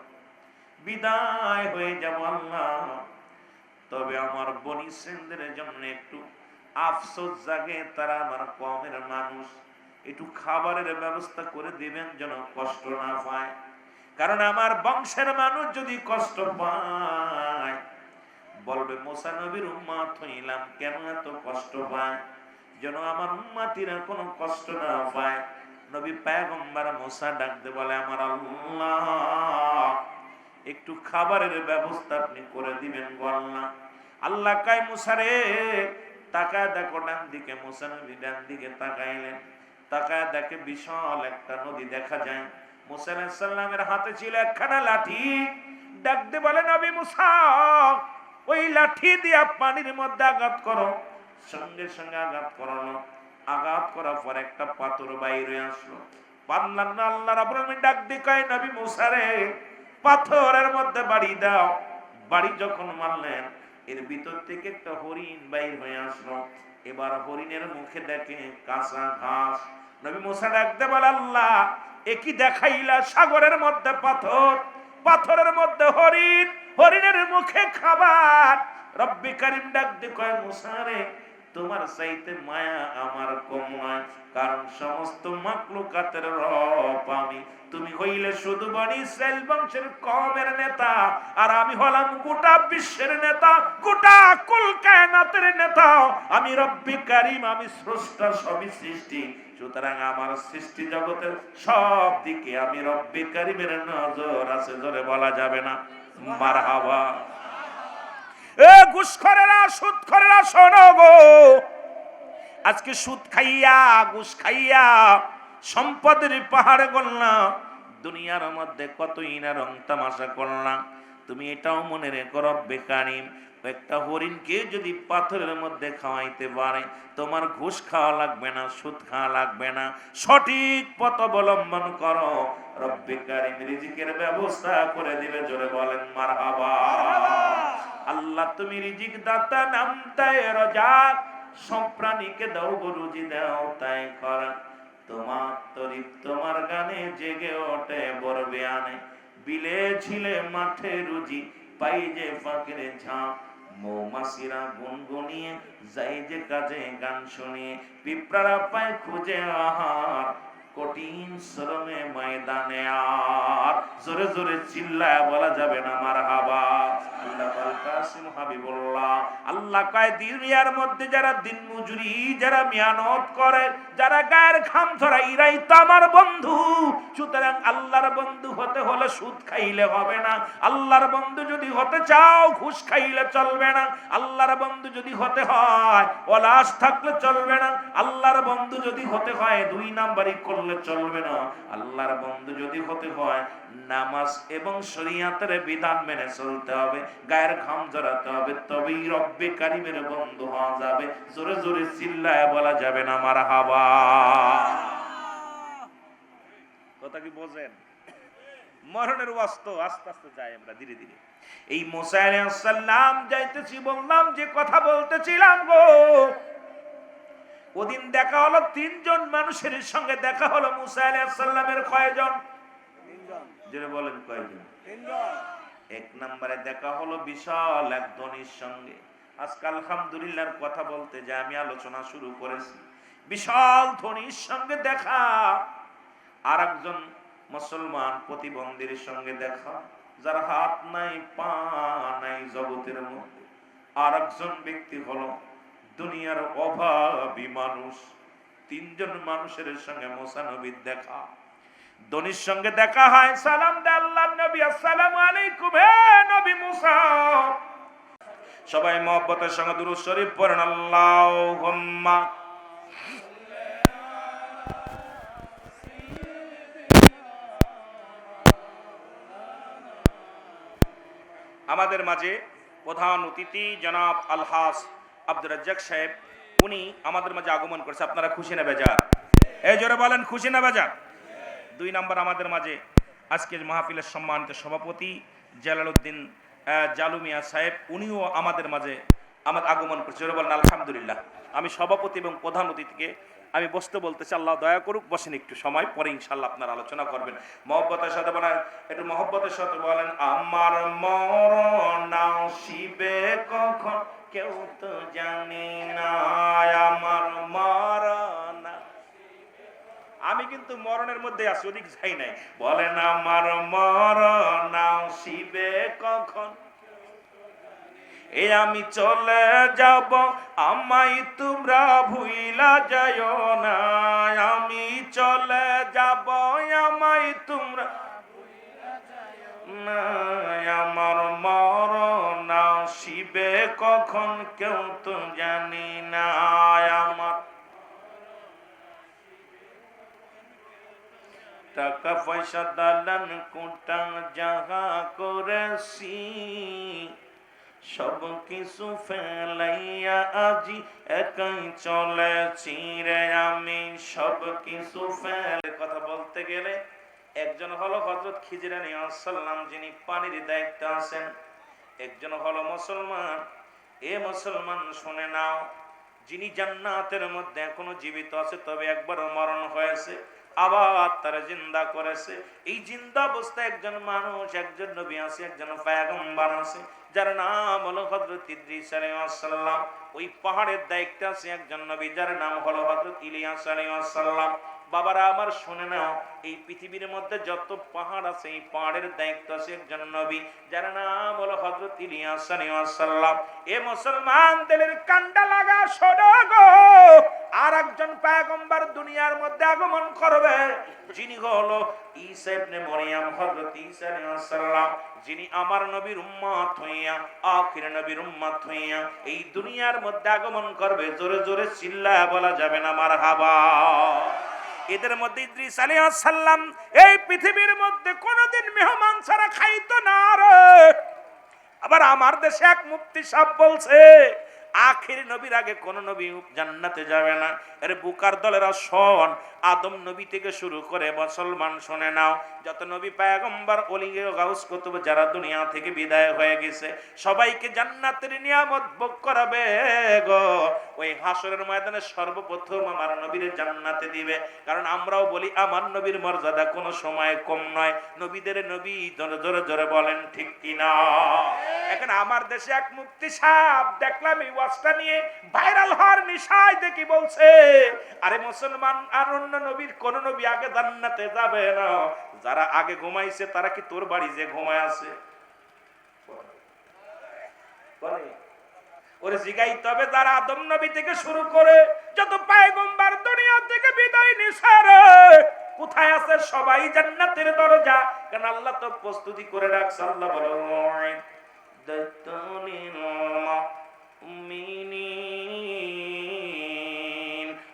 বিদায় হয়ে যাব আল্লাহ। তবে আমার বনি ইসরাঈলের জন্য একটু আফসোস জাগে, তারা আমার কওমের মানুষ। একটু খাবারের ব্যবস্থা করে দিবেন যেন কষ্ট না পায়। কারণ আমার বংশের মানুষ যদি কষ্ট পায় বলবে মুসা নবীর উম্মত হইলাম, কেন এত কষ্ট পায়? যেন আমার উম্মতিরা কোনো কষ্ট না পায়। নবী পয়গম্বর মুসা ডাকতে বলে আমার আল্লাহ একটু খাবারের ব্যবস্থা আপনি করে দিবেন গো আল্লাহ। আল্লাহ কয় মুসা রে তাকায় দেখো ডান দিকে। মুসা নবী ডান দিকে তাকাইলেন, তাকায় দেখে বিশাল একটা নদী দেখা যায়। মুসা আলাইহিস সালামের হাতে ছিল একখানা লাঠি। ডাকতে বলে নবী মুসা ওই লাঠি দিয়ে পানির মধ্যে আঘাত করো। সঙ্গে সঙ্গে আঘাত করানো, আঘাত করার পর একটা পাথর বাইরে আসলো। পারলাম না, আল্লাহ রাব্বুল আলামিন ডাক দিয়ে কয় নবী মুসা রে পাথরের মধ্যে বাড়ি দাও। বাড়ি যখন মারলেন এর ভিতর থেকে একটা হরিণ বাইর হয়ে আসলো। এবার হরিণের মুখে দেখে কাঁচা ঘাস। নবী মুসা ডাকতে বলে আল্লাহ একই দেখাইলা, সাগরের মধ্যে পাথর, পাথরের মধ্যে হরিণ, হরিণের মুখে খাবার। রব্বে কারিম ডাক দিয়ে কয় মুসা রে তোমার চাইতে মায়া আমার কম নয়, কারণ সমস্ত মাখলুকাতের রব আমি। তুমি হইলে শুধু বনি ইসরাইল বংশের কওমের নেতা, আর আমি হলাম গোটা বিশ্বের নেতা, গোটা কুল কায়নাতের নেতা। আমি রব্বে কারিম, আমি স্রষ্টা, সবই সৃষ্টি। সুতরাং আমার সৃষ্টি জগতের সব দিকে আমি রব্বে কারিমের নজর আছে। জোরে বলা যাবে না মারহাবা। এ ঘুষখোরেরা, সুদখোরেরা শোনো গো, আজকে সুদ খাইয়া, ঘুষ খাইয়া সম্পদের পাহাড়ে গড়লাম, দুনিয়ার মধ্যে কতই না রং তামাশা করলাম। তুমি এটাও মনে রেখো রব্বে কারিম একটা হরিণকে যদি পাথরের মধ্যে খাওয়াইতে পারে, তোমার ঘুষ খাওয়া লাগবে না, সুদ খাওয়া লাগবে না। সঠিক পথ অবলম্বন করো, রব্বে কারিম রিজিকের ব্যবস্থা করে দিবে। জোরে বলেন মারহাবা। আল্লাহ তুমি রিজিক দাতা নাম তাই রাজাক, সব প্রাণীকে দাও গো রুজি দাও তাই করা। তোমার তরিপ তোমার গানে জেগে ওঠে বড় বেয়ানে, বিলে ঝিলে মাঠে রুজি পাই যে ফাঁকের ঝাঁপ। মৌমাছিরা গুনগুনিয়ে যাই যে কাজে গান শুনিয়ে, পিঁপড়ারা পায় খুঁজে আহার কঠিন শ্রমে ময়দানে। আর জোরে জোরে চিল্লায় বলা যাবে না মারহাবা। আল্লাহ কাসিম হাবিবুল্লাহ আল্লাহ কয় দুনিয়ার মধ্যে যারা দিন মজুরি, যারা মেহনত করে, যারা গায়ের ঘাম ঝরায়, এরাই তো আমার বন্ধু। সুতরাং আল্লাহর বন্ধু হতে হলে সুদ খাইলে হবে না। আল্লাহর বন্ধু যদি হতে চাও ঘুষ খাইলে চলবে না। আল্লাহর বন্ধু যদি হতে হয় ওলাস থাকলে চলবে না। আল্লাহর বন্ধু যদি হতে হয় দুই নাম্বারই করলে চলবে না। আল্লাহর বন্ধু যদি হতে হয় নামাজ এবং শরীয়তের বিধান মেনে চলতে হবে, গায়ের ঘাম ঝরাতে হবে, তবেই রব্বে কারিমের বন্ধু হওয়া যাবে। জোরে জোরে চিল্লায় বলা যাবে না মারহাবা। কথা কি বোঝেন? মরণের ওয়াস্তো আস্তে আস্তে যাই আমরা ধীরে ধীরে। এই মুসা আলাইহিস সালাম যাইতেছি, বললাম যে কথা বলতেছিলাম গো, ওদিন দেখা হলো তিনজন মানুষের সঙ্গে দেখা হলো। মুসা আলাইহিস সালামের কয়জন? যিনি বলেন কয়জন? এক নম্বরে দেখা হলো বিশাল এক ধনীর সঙ্গে। আজকে আলহামদুলিল্লাহর কথা বলতে যে আমি আলোচনা শুরু করেছি, বিশাল ধনীর সঙ্গে দেখা। আর একজন মুসলমান প্রতিবন্ধীর সঙ্গে দেখা, যার হাত নাই পা নাই জগতের মধ্যে। আর একজন ব্যক্তি হলো দুনিয়ার অভাবী মানুষ। তিনজন মানুষের সঙ্গে মুসা নবীর দেখা। ধনীর সঙ্গে দেখা হয়, সালাম দে আল্লাহর নবী, আসসালামু আলাইকুম হে নবী মুসা। সবাই মহব্বতের সঙ্গে দুরূদ শরীফ পড়েন, আল্লাহুম্মা। আমাদের মাঝে প্রধান অতিথি জনাব আলহাজ আব্দুর রাজ্জাক সাহেব, উনি আমাদের মাঝে আগমন করেছে। আপনারা খুশি না বেজার? এই জোরে বলেন খুশি না বেজার? দুই নাম্বার আমাদের মাঝে আজকের মাহফিলের সম্মানিত সভাপতি জালালউদ্দিন জালুমিয়া সাহেব, উনিও আমাদের মাঝে আগমন করছে। জোরে বলেন আলহামদুলিল্লাহ। আমি সভাপতি এবং প্রধান অতিথিকে আমি বসতে বলতেছি, আল্লাহ দয়া করুক, বসেন একটু সময়, পরে ইনশাআল্লাহ আপনারা আলোচনা করবেন। মহব্বতের সাথে বলেন, একটু মহব্বতের সাথে বলেন, আমার মরণ আসিবে কখন কেউ তো জানি না, আমার মরণ। আমি কিন্তু মরণের মধ্যে আছি, ওদিক যাই নাই। বলেন আমার মরণ আসিবে কখন, এ আমি চলে যাব, আমায় তোমরা ভুইলা যাইও না। আমি চলে যাব, আমায় তোমরা ভুইলা যাইও না। আমার মরণ আসিবে কখন কেউ তো জানি না, আমার টাকা পয়সা দালান কোটা জাগা করেছি, সব কিছু ফেলাইয়া আজি একাই চলেছি রে আমি, সব কিছু ফেলে। কথা বলতে গেলে একজন হলো হযরত খিজির আলাইহিস সালাম, যিনি পানির দায়িত্বে আছেন। একজন হলো মুসলমান। এ মুসলমান শুনে নাও, যিনি জান্নাতের মধ্যে এখনো জীবিত আছে, তবে একবার মরণ হয়েছে, আবার তারা জিন্দা করেছে। এই জিন্দা অবস্থায় একজন মানুষ, একজন নবী আছে, একজন পয়গম্বর আছে, যার নাম হলো হযরত ইদ্রিস আলাইহিস সালাম। ওই পাহাড়ের দায়িত্বে আছে একজন নবী, যার নাম হলো হযরত ইলিয়াস আলাইহিস সালাম। বাবারা আমার শুনে নাও, এই পৃথিবীর মধ্যে যত পাহাড় আছে, এই পাহাড়ের দায়িত্ব আছে একজন নবী, যার নাম হলো হযরত ইলিয়াস আলাইহিস সালাম। এ মুসলমান দিলের কান্ডা লাগা শোনো গো, আর একজন পয়গম্বর দুনিয়ার মধ্যে আগমন করবে, যিনি হলো ঈসা ইবনে মরিয়ম, হযরত ঈসা আলাইহিস সালাম, যিনি আমার নবীর উম্মত হইয়া, আখির নবীর উম্মত হইয়া এই দুনিয়ার মধ্যে আগমন করবে। জোরে জোরে চিল্লায়া বলা যাবে না মারহাবা। এদের মধ্যে ইদ্রিস আলাইহিস সালাম এই পৃথিবীর মধ্যে কোনোদিন মেহমান ছাড়া খাইতো না রে। আবার আমার দেশে এক মুফতি সাহেব বলছে, আখির নবীর আগে কোন নবী জান্নাতে যাবে না। এর বুকার দলেরা শোন, আদম নবী থেকে শুরু করে মুসলমান শুনে নাও, যত নবী পয়গম্বর ওলি গাউস কুতুব যারা দুনিয়া থেকে বিদায় হয়ে গেছে সবাইকে জান্নাতের নিয়ামত ভোগ করাবে গো। ওই হাসরের ময়দানে সর্বপ্রথম আমার নবীর জান্নাতে দিবে। কারণ আমরাও বলি আমার নবীর মর্যাদা কোনো সময় কম নয়। নবীদের নবী, জোরে জোরে জোরে বলেন ঠিক কিনা? এখন আমার দেশে এক মুফতি সাহেব দেখলাম এই ওয়াজটা নিয়ে ভাইরাল হওয়ার নিশায় দেখি বলছে, আরে মুসলমান আর অন্য নবীর কোন নবী আগে জান্নাতে যাবে না। যারা আগে ঘুমাইছে তারা কি তোর বাড়ি যে ঘুমায় আছে? ওরে জিগাই তবে যারা আদম নবী থেকে শুরু করে যত পয়গম্বর দুনিয়া থেকে বিদায় নিছে রে, কোথায় আছে? সবাই জান্নাতের দরজা। কারণ আল্লাহ তো প্রস্তুতি করে রাখছে। আল্লাহ বলে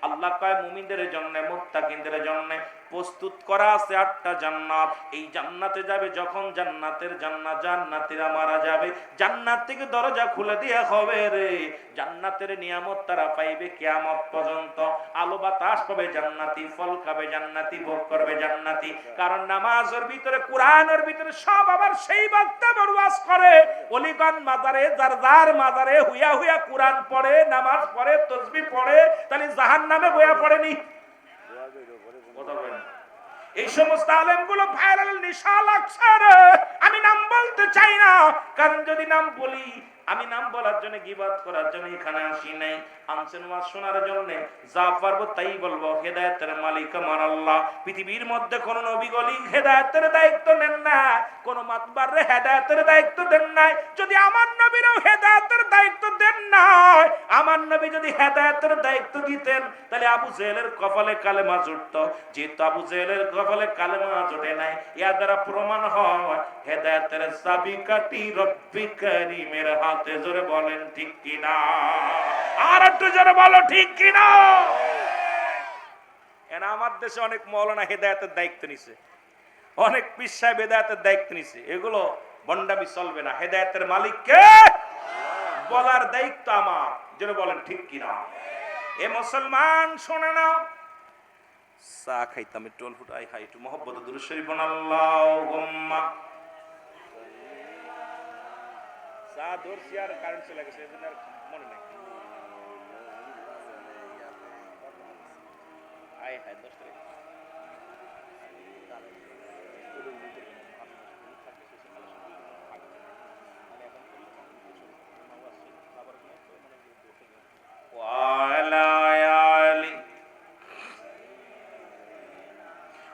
আল্লাহ কয় মুমিনদের জন্য, মুত্তাকিনদের জন্য প্রস্তুত করা আছে 8টা জান্নাত। এই জান্নাতে যাবে যখন জান্নাতীরা মারা যাবে, জান্নাত থেকে দরজা খুলে দেয়া হবে রে। জান্নাতের নিয়ামত তারা পাইবে কিয়ামত পর্যন্ত। আলো বাতাস পাবে জান্নাতি, ফল খাবে জান্নাতি, ভোগ করবে জান্নাতি। কারণ নামাজের ভিতরে, কোরআনের ভিতরে সব আবার সেই বক্তব্য ওয়াজ করে। ওলিগণ মাজারে, যার মাজারে হুইয়া হুইয়া কোরআন পড়ে, নামাজ পড়ে, তাসবিহ পড়ে, তাহলে জাহান্নামে বয়া পড়েনি? এই সমস্ত আলেমগুলো ভাইরাল নিশা লাগছে রে। আমি নাম বলতে চাই না, কারণ যদি নাম বলি, আমি নাম বলার জন্য, গীবাত করার জন্য এখানে আসি নাই। আনছেন ওয়াজ শোনার জন্য, যা পারবো তাই বলবো। হেদায়েতের মালিক আমার আল্লাহ। পৃথিবীর মধ্যে কোন নবী গলি হেদায়েতের দায়িত্ব নেন না, কোন মাতবারে হেদায়েতের দায়িত্ব দেন নাই। যদি আমার নবীরও হেদায়েতের দায়িত্ব দেন নাই, আমার নবী যদি হেদায়েতের দায়িত্ব দিতেন, তাহলে আবু জেহেলের কপালে কালেমা জুটতো। যেহেতু আবু জেহেলের কপালে কালেমা জোটে নাই, এর দ্বারা প্রমাণ হয় হেদায়েতের চাবিকাঠি রব্বি কারীমের হাতে। জোরে বলেন ঠিক কিনা? আর একটু জোরে বলো ঠিক কিনা? এনা আমার দেশে অনেক মাওলানা হেদায়েতের দায়িত্ব নিছে, অনেক পীর সাহেব হেদায়েতের দায়িত্ব নিছে। এগুলো বন্ডামি চলবে না। হেদায়েতের মালিক কে বলার দায়িত্ব আমার। জোরে বলেন ঠিক কিনা? এ মুসলমান শোনে নাও, চা খাইতাম একটু, অল্প আই হাই একটু মুহাব্বতে দুরূদ শরীফ পড়ুন। আল্লাহুম্মা চা ধরছি আর কারেন্ট চলে গেছে, এজন্য আর মনে নাই। আই হাই 10 টাকা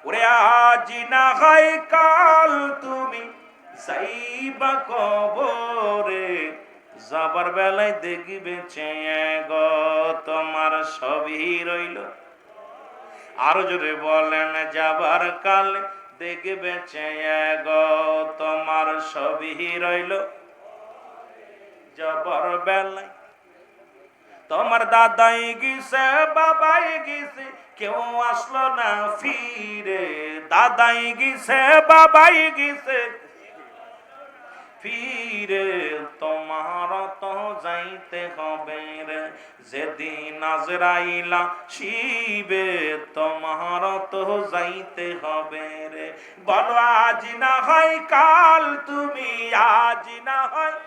ওরে আজ না হয় কাল তুমি যাইবা কবরে, যাবার বেলায় দেখবে চেয়ে গো তোমার সবই রইল। আরো জোরে বলেন, যাবার কালে দেখবে চেয়ে গো তোমার সবই রইল। যাবার বেলায় তোমার দাদাই গেছে, বাবাই গেছে, কেউ আসলো না ফিরে। দাদাই গেছে, বাবাই গেছে ফিরে, তোমার তো যাইতে হবে রে। যেদিন আজরাইলা শিবে, তোমার তো যাইতে হবে রে। বলো আজ না হয় কাল তুমি, আজ না হয়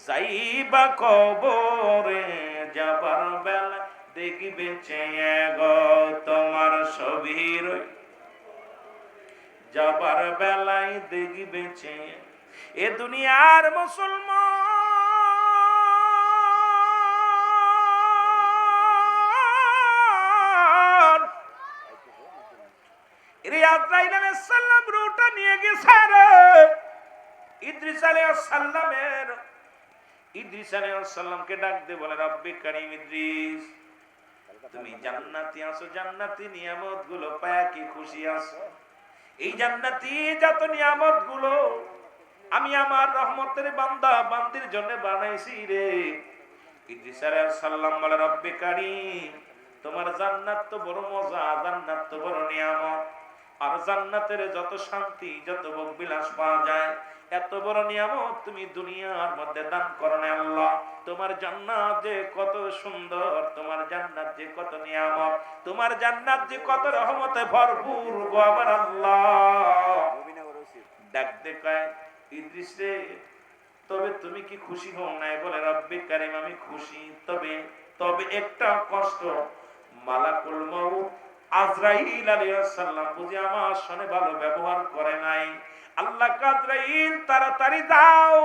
যাইবা কবরে, যাবার বেলা দেখবে চেয়ে গো তোমার সবই রইল। যাবার বেলায় দেখবে চেয়ে। এ দুনিয়ার মুসলমান আজরাইল আলাইহিস সালাম রূহটা নিয়ে গেছে রে। ইদ্রিস আলাইহিস সালামকে ডাক দিয়ে বলে, রব্বি কারীম ইদ্রিস, তুমি জান্নাতি আছো, জান্নাতি নিয়ামত গুলো পায়া কি খুশি আছো? এই জান্নাতি যত নিয়ামত গুলো আমি আমার রহমতের বান্দা বান্দির জন্য বানাইছি রে। ইদ্রিস আলাইহিস সালাম বলে, রব্বি কারীম, তোমার জান্নাত তো বড় মজা, জান্নাত তো বড় নিয়ামত। আর জান্নাতের যত শান্তি, যত ভোগ বিলাস পাওয়া যায়, এত বড় নিয়ামত তুমি দুনিয়ার মধ্যে দান করো না আল্লাহ। তোমার জান্নাত যে কত সুন্দর, তোমার জান্নাত যে কত নিয়ামত, তোমার জান্নাত যে কত রহমতে ভরপুর গো আমার আল্লাহ। ডাক দেখায় ইদ্রিস রে, তবে তুমি কি খুশি হও নাই? বলে রব্বি কারীম আমি খুশি, তবে তবে একটা কষ্ট, মালাকুল মউত আজরাইল আলাইহিস সালাম বুঝি আমার সঙ্গে ভালো ব্যবহার করে নাই। আল্লাহ আজরাইল তাড়াতাড়ি যাও,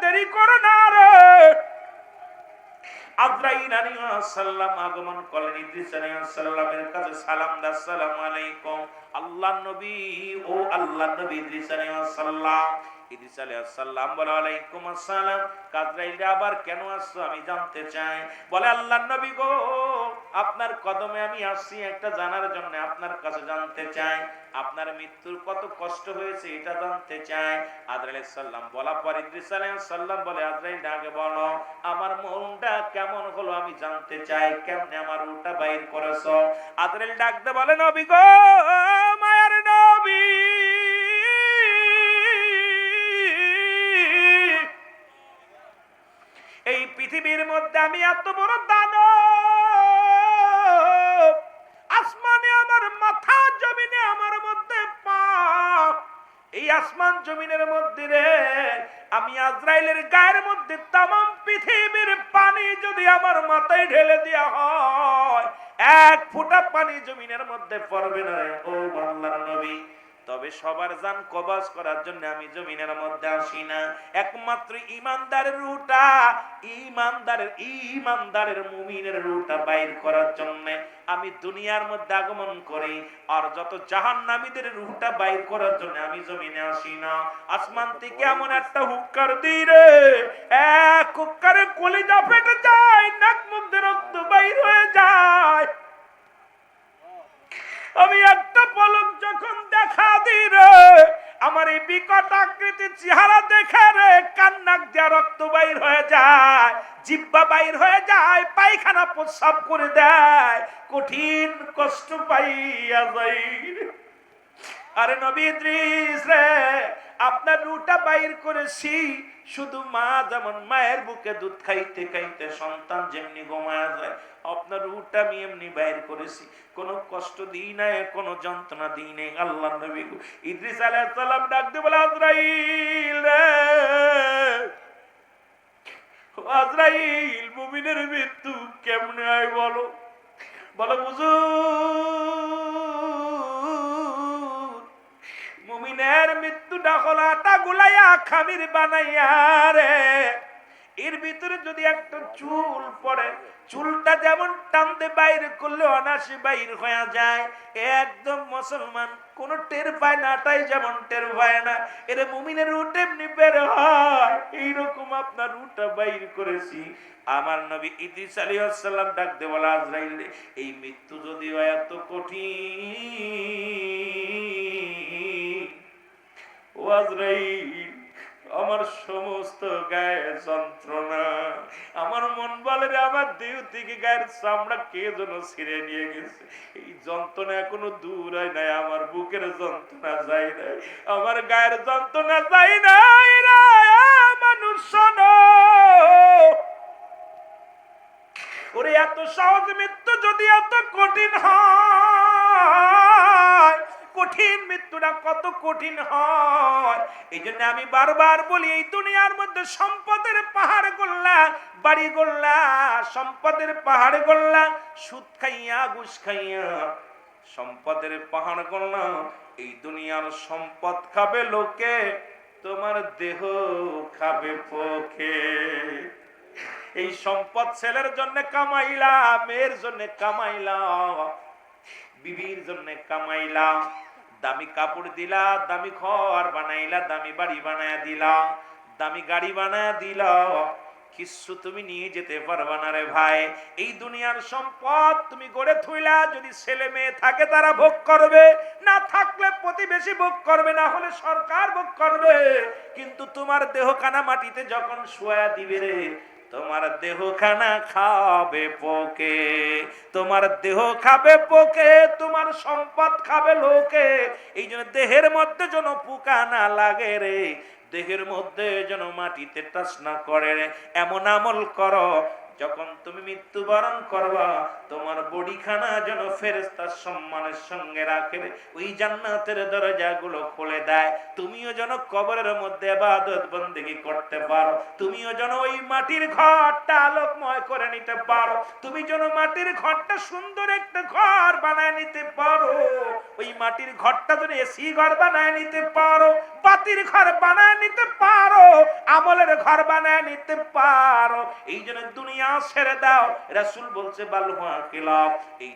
দেরি করো না রে। আজরাইল আলাইহিস সালাম আগমন করলেন ইদ্রিস আলাইহিস সালামের কাছে, সালাম দা, আসসালামু আলাইকুম। আল্লাহর নবী, ও আল্লাহর নবী ইদ্রিস আলাইহিস সালাম। ইদ্রিস আলাইহিস সালাম বলে ওয়ালাইকুম আসসালাম। আজরাইল আবার কেন আসছো আমি জানতে চাই। বলে আল্লাহর নবী গো, আপনার কদমে আমি আসছি একটা জানার জন্য, আপনার কাছে জানতে চাই আপনার মৃত্যুর কত কষ্ট হয়েছে এটা জানতে চাই। আজরাইল আলাইহিস সালাম বলা পর ইদ্রিস আলাইহিস সালাম বলে আজরাইল আগে বলো আমার মনটা কেমন হলো আমি জানতে চাই, কেমনে আমার রূহটা বাইর করেছো। আজরাইল ডাকতে বলে নবী গো, মায়ের নবী, এই পৃথিবীর মধ্যে আমি এত বড় দানব, আসমানে আমার মাথা, জমিনে আমার মধ্যে পা, এই আসমান জমিনের মধ্যে রে আমি আজরাইলের গায়ের মধ্যে তামাম পৃথিবীর পানি যদি আমার মাথায় ঢেলে দেওয়া হয়, এক ফোঁটা পানি জমিনের মধ্যে পড়বে না রে ও আল্লাহর নবী। তবে সবার জান কবজ করার জন্য আমি জমিনের মধ্যে আসি না, একমাত্র ইমানদারের রূহটা, ইমানদারের মুমিনের রূহটা বাইর করার জন্য আমি দুনিয়ার মধ্যে আগমন করি। আর যত জাহান্নামীদের রূহটা বাইর করার জন্য আমি জমিনে আসি না। আসমান থেকে এমন একটা হুক্কার দিই রে, এক হুক্কারে কলিজা ফেটে যায়, নাক মুখ দিয়ে রক্ত বাইর হয়ে যায়। আমি একটা পলক যখন দেখা দিই রে, আমার এই বিকট আকৃতির চেহারা দেখে রে কান্নাক দিয়া রক্ত বাইর হয়ে যায়, জিহ্বা বাইর হয়ে যায়, পায়খানা প্রস্রাব করে দেয়, কঠিন কষ্ট পাইয়া যাই। আরে নবী ইদ্রিস রে, আপনার রূহটা বাইর করেছি, শুধু মা যেমন মায়ের বুকে দুধ খাইতে খাইতে সন্তান যেমনি ঘুমায়া যায়, আপনার রূহটা আমি এমনি বাইর করেছি, কোনো কষ্ট দিই নাই, কোনো যন্ত্রণা দিই নাই। আল্লাহ নবী ইদ্রিস আলাইহিস সালাম ডাক দিয়ে বলে আজরাইল রে, আজরাইল মুমিনের মৃত্যু কেমনে হয় বলো। বলো হুজুর, মুমিনের মৃত্যুটা হলো আটা গুলাইয়া খামির বানাইয়া রে, এর ভিতরে যদি একটা চুল পড়ে, চুলটা যেমন টানতে বাইরে করলে অনাসি বাইর হয়ে যায়, একদম মুসলমান কোন টের পায় না, তাই যেমন টের পায় না, এর মুমিনের রূহ এমনি বের হয়, এইরকম আপনার রূহটা বাইর করেছি। আমার নবী ইদ্রিস আলাইহিস সালাম ডাক দিয়ে বলে আজরাইল এই মৃত্যু যদি হয় এত কঠিন, ও আজরাইল আমার সমস্ত গায়ে যন্ত্রণা, আমার মন বলে রে আমার দেহ থেকে গায়ের চামড়া কে যেন ছিঁড়ে নিয়ে গেছে, এই যন্ত্রণা এখনো দূর হয় নাই, আমার বুকের যন্ত্রণা যায় নাই, আমার গায়ের যন্ত্রণা যায় নাই। মানুষ শোনো, ওরে এত সহজ মৃত্যু যদি এত কঠিন হয়, কঠিন মৃত্যুটা কত কঠিন হয়। এই জন্য আমি বারবার বলি এই দুনিয়ার মধ্যে সম্পদের পাহাড় গড়লা, বাড়ি গড়লা, সম্পদের পাহাড় গড়লা, সুদ খাইয়া ঘুষ খাইয়া সম্পদের পাহাড় গড়লা, এই দুনিয়ার সম্পদ খাবে লোকে, তোমার দেহ খাবে পোকে। এই সম্পদ ছেলের জন্য কামাইলা, মেয়ের জন্য কামাইলা, বিবির জন্য কামাইলা, দামি কাপড় দিলা, দামি ঘর বানাইলা, দামি বাড়ি বানায়া দিলা, দামি গাড়ি বানায়া দিলা, কিছু তুমি নিয়ে যেতে পারবা না রে ভাই। এই দুনিয়ার সম্পদ তুমি গড়ে থইলা, যদি ছেলে মেয়ে থাকে তারা ভোগ করবে, না থাকলে প্রতিবেশী ভোগ করবে, না হলে সরকার ভোগ করবে, কিন্তু তোমার দেহখানা মাটিতে যখন শোয়া দিবে রে, তোমার দেহখানা খাবে পোকে, তোমার দেহ খাবে পোকে, তোমার সম্পদ খাবে লোকে। এই জন্য দেহের মধ্যে যেন পোকা না লাগে রে, দেহের মধ্যে যেন মাটিতে টাচ না করে, এমন আমল করো যখন তুমি মৃত্যুবরণ করবা তোমার বডিখানা যেন ফেরেশতার সম্মানের সঙ্গে রাখে, ওই জান্নাতের দরজাগুলো খুলে দেয়। তুমিও যেন কবরের মধ্যে ইবাদত বন্দেগী করতে পারো, তুমিও যেন ওই মাটির ঘরটা আলোকময় করে নিতে পারো, তুমি যেন মাটির ঘরটা সুন্দর একটা ঘর বানায় নিতে পারো, ওই মাটির ঘরটা যেন এসি ঘর বানায় নিতে পারো, বাতির ঘর বানায় নিতে পারো, আমলের ঘর বানায় নিতে পারো। এই জন্য দুনিয়া ছেড়ে দাও। রাসূল বলছে বালহুয়া কিলাব, এই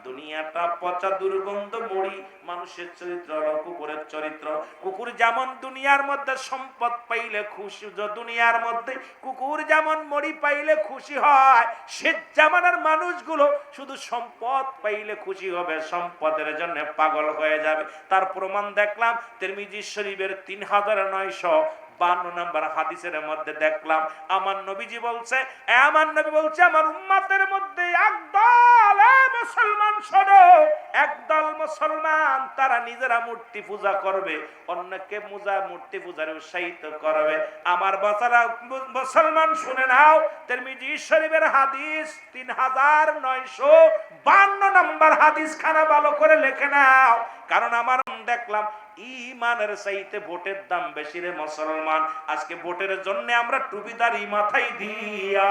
দুনিয়াটা পচা দুর্গন্ধ মরি, মানুষের চরিত্র কুকুরের চরিত্র। কুকুর যেমন দুনিয়ার মধ্যে সম্পদ পাইলে খুশি, দুনিয়ার মধ্যে কুকুর যেমন মরি পাইলে খুশি হয়, সে জামানার মানুষগুলো শুধু সম্পদ পাইলে খুশি হবে, সম্পদের জন্য পাগল হয়ে যাবে। তার প্রমাণ দেখলাম তিরমিজি শরীফের 3952 নম্বর হাদিসের মধ্যে দেখলাম আমার নবী বলছে আমার উম্মতের মধ্যে একদল মুসলমান শোনো, একদল মুসলমান তারা নিজেরা মূর্তি পূজা করবে, অন্যকে মূর্তি পূজার উৎসাহিত করবে। আমার বাচ্চারা মুসলমান শুনে নাও, তিরমিজি শরীফের হাদিস 3952 নম্বর হাদিস খানা ভালো করে লিখে নাও, কারণ আমার দেখলাম ইমানের চাইতে ভোটের দাম বেশি রে মুসলমান। আজকে ভোটের জন্য আমরা টুপিদারি মাথায় দিয়া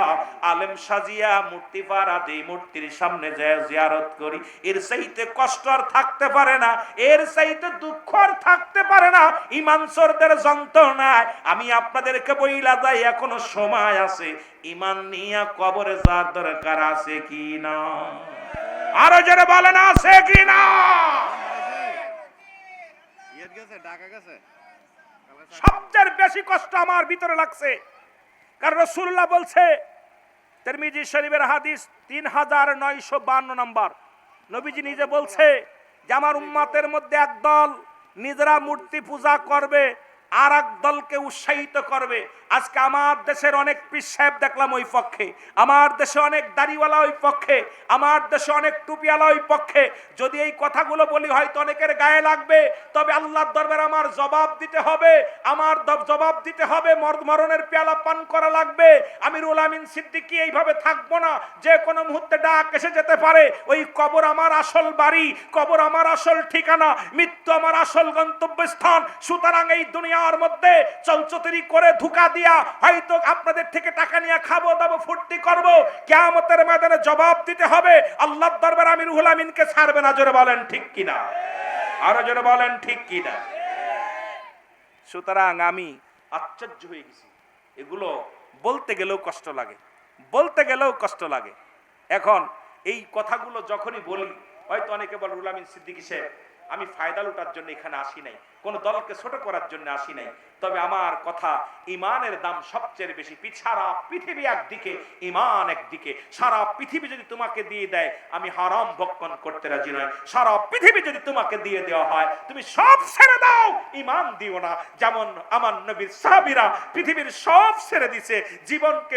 আলেম সাজিয়া মূর্তি পাড়া দেই, মূর্তির সামনে যায় জিয়ারত করি, এর চাইতে কষ্ট আর থাকতে পারে না, এর চাইতে দুঃখ আর থাকতে পারে না ইমান চোরদের যন্ত্রণায়। আমি আপনাদেরকে বইলা যাই এখনো সময় আছে, ইমান নিয়ে কবরে যাওয়ার দরকার আছে কি না? আরো যারা বলেন আছে কি না? সবচেয়ে বেশি কষ্ট আমার ভিতরে লাগছে, কারণ রাসূলুল্লাহ বলছে তিরমিজি শরীফের হাদিস 3952 নম্বর, নবীজি নিজে বলছে যে আমার উম্মতের মধ্যে একদল নিজেরা মূর্তি পূজা করবে, আর এক দলকে উৎসাহিত করবে। আজকে আমার দেশের অনেক পীর সাহেব দেখলাম ওই পক্ষে, আমার দেশে অনেক দাড়িওয়ালা ওই পক্ষে, আমার দেশে অনেক টুপিওয়ালা ওই পক্ষে। যদি এই কথাগুলো বলি হয়তো অনেকের গায়ে লাগবে, তবে আল্লাহর দরবারে আমার জবাব দিতে হবে, আমার জবাব দিতে হবে, মরণের পেয়ালা পান করা লাগবে। আমিরুল আমিন সিদ্দিকী এইভাবে থাকবো না, যে কোনো মুহূর্তে ডাক এসে যেতে পারে। ওই কবর আমার আসল বাড়ি, কবর আমার আসল ঠিকানা, মৃত্যু আমার আসল গন্তব্যস্থান। সুতরাং এই দুনিয়ার মধ্যে চলচতুরি করে ধোঁকা দিয়া হয়তো আপনাদের থেকে টাকা নিয়ে খাবো দাবো ফুর্তি করবো, কিয়ামতের ময়দানে জবাব দিতে হবে। আল্লাহর দরবারে আমিরুল আমিনকে ছাড়বে না। জোরে বলেন ঠিক কিনা? আরো জোরে বলেন ঠিক কিনা? সুতরাং আমি আশ্চর্য হয়ে গেছি, এগুলো বলতে গেলেও কষ্ট লাগে, বলতে গেলেও কষ্ট লাগে। এখন এই কথাগুলো যখনই বলি হয়তো অনেকে বলে রুহুল আমিন সিদ্দিকী সাহেব আমি ফায়দা লুটার জন্য এখানে আসি নাই, কোন দলকে ছোট করার জন্য আসি নাই, তবে আমার কথা ইমানের দাম সবচেয়ে বেশি। সারা পৃথিবী একদিকে, ইমান একদিকে। সারা পৃথিবী যদি তোমাকে দিয়ে দেয় আমি হারাম ভক্ষণ করতে রাজি নয়। সারা পৃথিবী যদি তোমাকে দিয়ে দেওয়া হয় তুমি সব ছেড়ে দাও, ইমান দিও না। যেমন আমার নবীর সাহাবীরা পৃথিবীর সব ছেড়ে দিছে, জীবনকে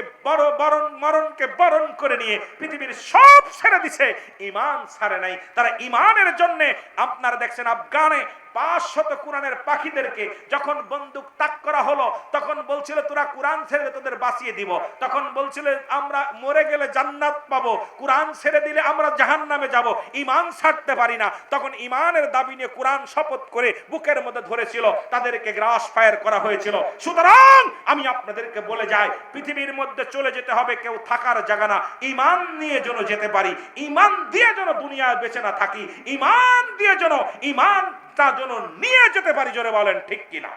মরণকে বরণ করে নিয়ে পৃথিবীর সব ছেড়ে দিছে, ইমান ছাড়ে নাই। তারা ইমানের জন্য আপনারা দেখছেন আফগানে 500 কোরআনের পাখিদেরকে যখন বন্দুক তাক করা হলো তখন বলছিল তোরা কোরআন ছেড়ে তোদের বাঁচিয়ে দিব, তখন বলছিল আমরা মরে গেলে জান্নাত পাবো, কোরআন ছেড়ে দিলে আমরা জাহান্নামে যাব, ইমান ছাড়তে পারি না। তখন ইমানের দাবি নিয়ে কোরআন শপথ করে বুকের মধ্যে ধরেছিল, তাদেরকে গ্রাস ফায়ার করা হয়েছিল। সুতরাং আমি আপনাদেরকে বলে যাই পৃথিবীর মধ্যে চলে যেতে হবে, কেউ থাকার জায়গা না। ইমান নিয়ে যেন যেতে পারি, ইমান দিয়ে যেন দুনিয়ায় বেঁচে না থাকি, ইমান দিয়ে যেন ইমান তা যেন নিয়ে যেতে পারি। জোরে বলেন ঠিক কিনা?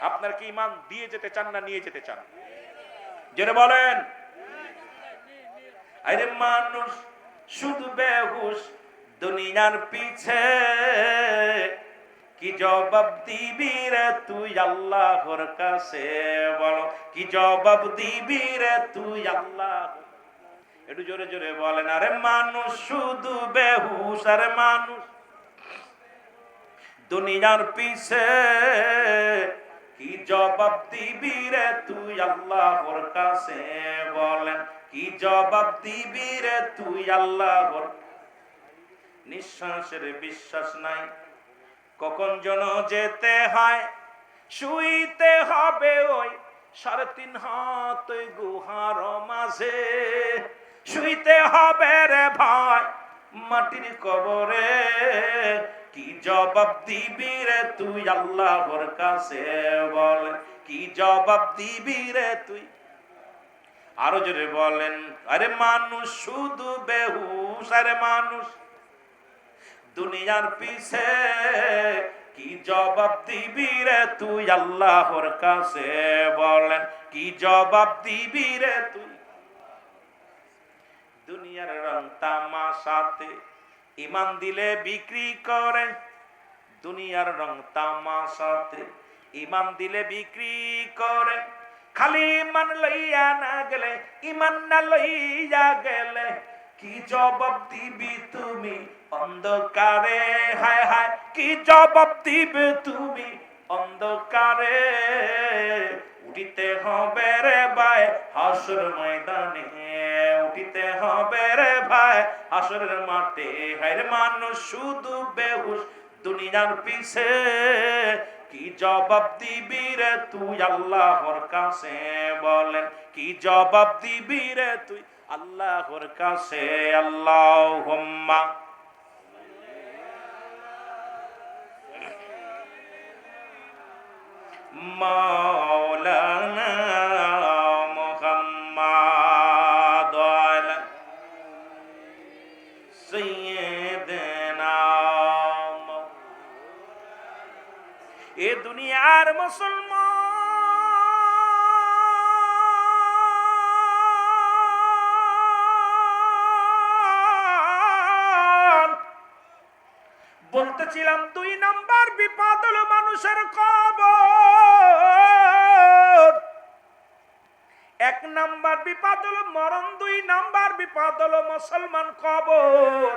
আপনার কি ইমান দিয়ে যেতে চান না নিয়ে যেতে চান? জোরে বলেন। আরে মানুষ শুধু বেহুশ দুনিয়ার পিছে, কি জবাব দিবি রে তুই আল্লাহর কাছে? বলো কি জবাব দিবি রে তুই আল্লাহ? একটু জোরে জোরে বলেন। আরে মানুষ শুধু বেহুশ, আরে মানুষ দুনিয়ার পিছে, কি জবাব দিবি রে তুই আল্লাহর কাছে? বলেন কি জবাব দিবি রে তুই আল্লাহর? নিঃশ্বাসের বিশ্বাস নাই, কখন যেন যেতে হয়, শুইতে হবে ওই 3.5 হাত ওই গুহার মাঝে, শুইতে হবে রে ভাই মাটির কবরে, কি জবাব দিবি রে তুই আল্লাহর কাছে বল, কি জবাব দিবি রে তুই। আরো জোরে বলেন, আরে মানুষ শুধু বেহুশ, আরে মানুষ দুনিয়ার পিছে, কি জবাব দিবি রে তুই আল্লাহর কাছে বলেন, কি জবাব দিবি রে তুই। দুনিয়ার রং তামাশাতে ইমান দিলে বিক্রি করে, দুনিয়ার রং তামাশাতে ইমান দিলে বিক্রি করে, খালি ইমান লইয়া না গেলে, ইমান না লইয়া গেলে, কি জবাব দিবি তুমি অন্ধকারে, হায় হায় কি জবাব দিবে তুমি অন্ধকারে। উঠিতে হবে রে ভাই হাসর ময়দানে, উঠিতে হবে রে ভাই হাসরের মাঠে। হায় রে মানুষ শুধু বেহুশ দুনিয়ার পিছে, কি জবাব দিবি রে তুই আল্লাহর কাছে বলেন, কি জবাব দিবি রে তুই আল্লাহর কাছে। আল্লাহুম্মা মাওলানা মুহাম্মাদ আলা সাইয়্যিদিনা। এ দুনিয়ার মুসলমান বলতেছিলাম, 2 নাম্বার বিপদ হলো মানুষের কবর। 1 নাম্বার বিপদ হলো মরণ, 2 নাম্বার বিপদ হলো মুসলমান কবর।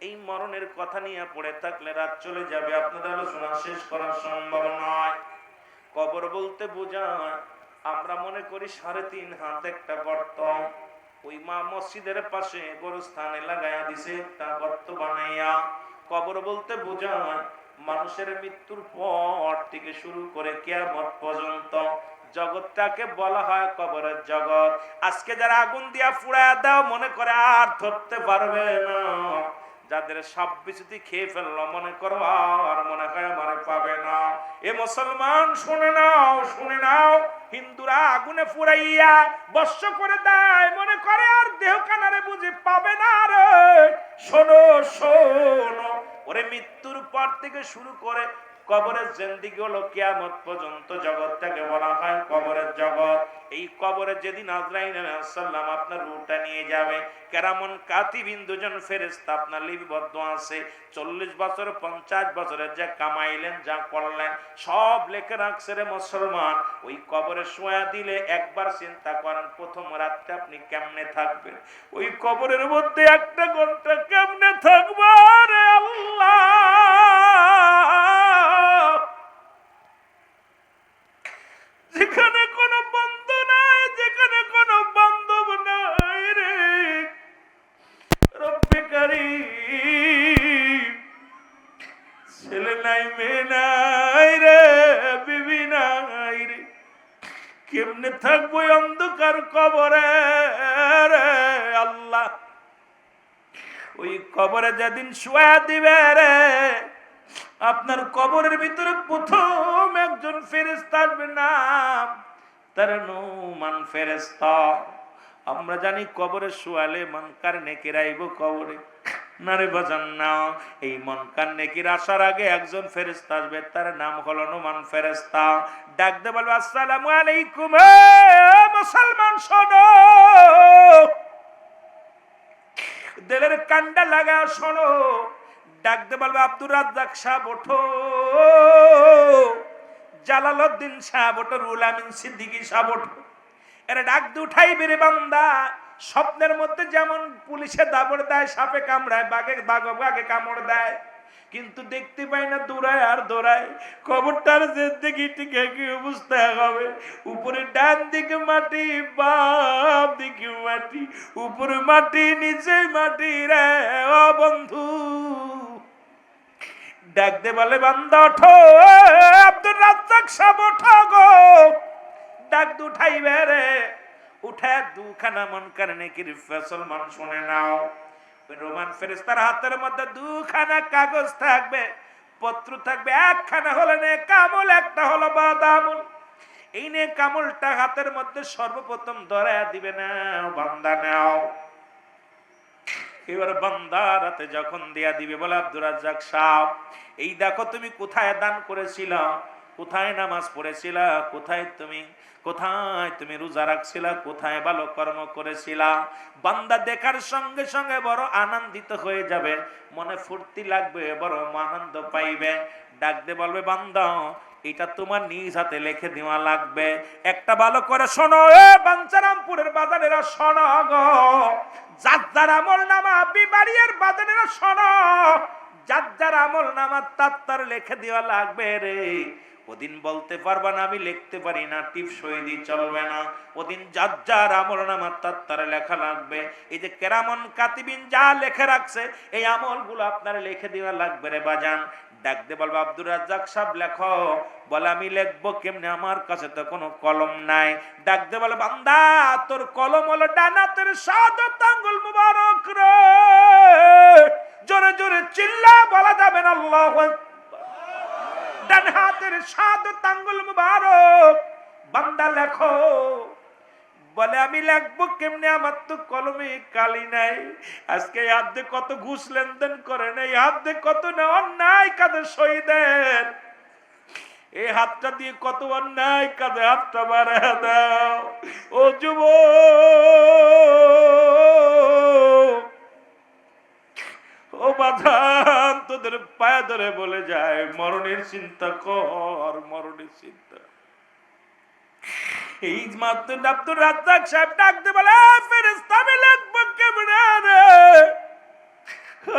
এই মরণের কথা নিয়ে পড়ে থাকলে রাত চলে যাবে, আপনাদের আলোচনা শেষ করা সম্ভব নয়। কবর বলতে বোঝায়, আমরা মনে করি 3.5 হাত একটা গর্ত, ওই মা মসজিদের পাশে গোরস্থানে লাগাইয়া দিছে একটা গর্ত বানাইয়া। কবর বলতে বোঝায় মানুষের মৃত্যুর পর থেকে শুরু করে কিয়ামত পর্যন্ত জগৎটাকে বলা হয় কবরের জগৎ। আজকে যারা আগুন দিয়া পুড়ায়া দাও মনে করে আর ধরতে পারবে না, যাদের সব বিচুতি খেয়ে ফেললো মনে করো আর মনে হয় আমারে পাবে না। এ মুসলমান শুনে নাও, শুনে নাও, হিন্দুরা আগুনে পুড়াইয়া বর্ষ করে দেয়, মনে করে আর দেহ কানারে বুঝি পাবে না রে। শোনো শোনো, ওরে মৃত্যুর পর থেকে শুরু করে কবরের জিন্দেগি হলো কিয়ামত পর্যন্ত জগৎটাকে বলা হয় কবরের জগৎ। এই কবরে যেদিন আজরাইল আলাইহিস সালাম আপনার রূহটা নিয়ে যাবে, কেরামন কাতিবিন 2 জন ফেরেশতা আপনার লিপিবদ্ধ আছে। 40 বছর 50 বছরের যা কামাইলেন যা করলেন সব লেখে রাখছে রে মুসলমান। ওই কবরে শোয়া দিলে একবার চিন্তা করেন, প্রথম রাতটা আপনি কেমনে থাকবেন, ওই কবরের মধ্যে 1টা ঘন্টা কেমনে থাকবে রে আল্লাহ। যেখানে কোনো বন্ধু নাই, যেখানে কোনো বান্ধব নাই রে রব্বে কারীম, ছেলে নাই মেয়ে নাই রে বিবি নাই রে, কেমনে থাকবো অন্ধকার কবরে রে আল্লাহ। ওই কবরে যেদিন শোয়া দিবে রে, আপনার কবরের ভিতরে প্রথম একজন ফেরেশতা আসবে, নাম তার নুমান ফেরেশতা। আমরা জানি কবরে শোয়ালে মনকার নেকির আইব কবরে, না রে বাজান না। এই মনকার নেকির আসার আগে একজন ফেরেশতা আসবে, তার নাম হলো নুমান ফেরেশতা। ডাক দে বলবে, আসসালামু আলাইকুম। মুসলমান শোনো, দিলের কান্ডা লাগা শোনো। ডাক দে বলবে, আব্দুর রাজ্জাক সাহেব ওঠো, জালালউদ্দিন সাহেব ওঠো, রুহুল আমিন সিদ্দিকী সাহেব ওঠো। এরা ডাক দে উঠাইবে রে বান্দা। স্বপ্নের মধ্যে যেমন পুলিশে দাবড় দেয়, সাপে কামড়ায়, বাঘে কামড় দেয়, কিন্তু দেখতে পাই না, দৌড়ায় আর দৌড়ায়। কবরটার জিন্দেগি টিকে কি অবস্থা হবে, উপরে ডান দিকে মাটি, বাম দিকে মাটি, উপরে মাটি নিচে মাটি রে ও বন্ধু। ডাক দে বলে বান্দা ওঠো, আব্দুর রাজ্জাক সাহেব ওঠো গো। ডাক দে উঠাইবে রে, উঠে দুখানা মুনকার নেকির ফয়সালা শুনে নাও। ওই রোমান ফেরেশতার হাতের মধ্যে দুখানা কাগজ থাকবে, পত্র থাকবে। একখানা হলো নেক আমল, একটা হলো বদ আমল। এই নেক আমলটা হাতের মধ্যে সর্বপ্রথম ধরায়া দিবে না, বান্দা নাও। এবার বান্দার হাতে যখন দিয়া দিবে বলে আব্দুর রাজ্জাক সাহেব, এই দেখো তুমি কোথায় দান করেছিলা, কোথায় নামাজ পড়েছিলা, কোথায় তুমি রোজা রাখছিলা, কোথায় ভালো কর্ম করেছিলা। বান্দা দেখার সঙ্গে সঙ্গে বড় আনন্দিত হয়ে যাবে, মনে ফুর্তি লাগবে, বড় আনন্দ পাইবে। ডাক দে বলবে বান্দা এটা তোমার নিজ হাতে লিখে দেওয়া লাগবে। একটা ভালো করে শোনো, এ বাঞ্ছারামপুরের বাজারেরা শোনো গো, যার আমল নামা বিবাড়িয়ার বাজারেরা শোনো, যার আমল নামা তার লিখে দেওয়া লাগবে রে। ওদিন বলতে পারবা না আমি লিখতে পারি না, টিপ সই দিয়ে চলবে না। ওদিন যার আমল নামা তার লেখা লাগবে। এই যে কেরামন কাতিবিন যা লেখে রাখছে, এই আমলগুলো আপনার লিখে দেওয়া লাগবে রে বাজান। ডাক দে বলবো আব্দুর রাজ্জাক সাহেব লেখো। বলে আমি লিখবো কেমনে, আমার কাছে তো কোনো কলম নাই। ডাক দে বলে বান্দা তোর কলম হলো ডানাতের শাহাদাত আঙ্গুল মুবারক রে। জোরে জোরে চিল্লা বলা যাবে না আল্লাহু আকবার। ডান হাতের শাহাদাত আঙ্গুল মুবারক, বান্দা লেখো। বলে আমি লিখবো কেমনে, আমার তো কলমে কালি নাই। আজকে এই হাত দিয়ে কত ঘুষ লেনদেন করেন, এই হাত দিয়ে কত না অন্যায় কাজে সই দেন, এই হাতটা দিয়ে কত অন্যায় কাজে হাতটা বাড়া দাও। ও যুবক, ও বাঁধান, তোদের পায়ে ধরে বলে যায় মরণের চিন্তা কর, মরণের চিন্তা। এই মাত্র আব্দুর রাজ্জাক সাহেব ডাক দে বলে ফেরেশতা আমি লিখবো কেমনে রে,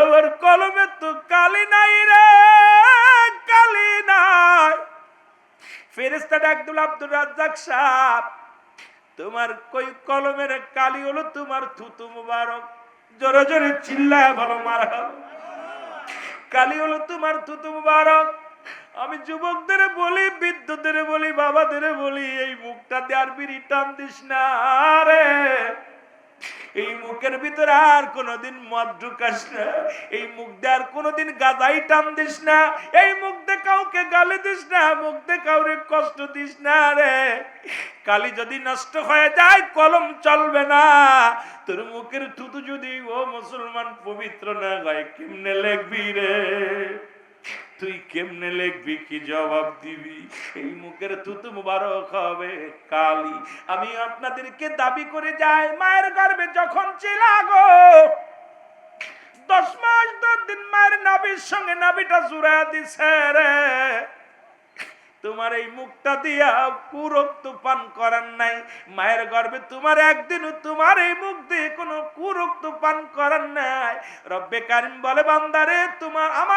আমার কলমে তো কালি নাই রে, কালি নাই। ফেরেশতা ডাক দিল আব্দুর রাজ্জাক সাহেব তোমার কই কলমের কালি হলো তোমার থুতু মুবারক। জোরে জোরে চিল্লায় বলো মারহাবা। কালি হলো তোমার থুতু মুবারক। আমি যুবকদের বলি, বৃদ্ধদের বলি, বাবাদের বলি, এই মুখটা দিয়ে আর বিড়ি টান দিস না রে। এই মুখের ভিতরে আর কোনোদিন মদ ঢুকাস না, এই মুখ দিয়ে আর কোনোদিন গাঁজাই টান দিস না, এই মুখ দিয়ে কাউকে গালি দিস না, মুখ দিয়ে কাউরে কষ্ট দিস না রে। কালি যদি নষ্ট হয়ে যায় কলম চলবে না। তোর মুখের থুতু যদি ও মুসলমান পবিত্র না হয় কেমনে লিখবি রে, তুই কেমনে লিখবি, কি জবাব দিবি? এই মুখের থুতু মুবারক হবে কালি। আমি আপনাদেরকে দাবি করে যাই, মায়ের গর্ভে যখন ছিলা গো 10 মাস 10 দিন মায়ের নাভির সঙ্গে নাভিটা জুড়া দিছে রে। তোমার এই মুখটা দিয়া কুরক্ত পান করার নাই, মায়ের গর্ভে তোমার একদিনও তোমার এই মুখ দিয়ে কোনো কুরক্ত পান করার নাই। রব্বে কারিম বলে বান্দারে তোমার আমার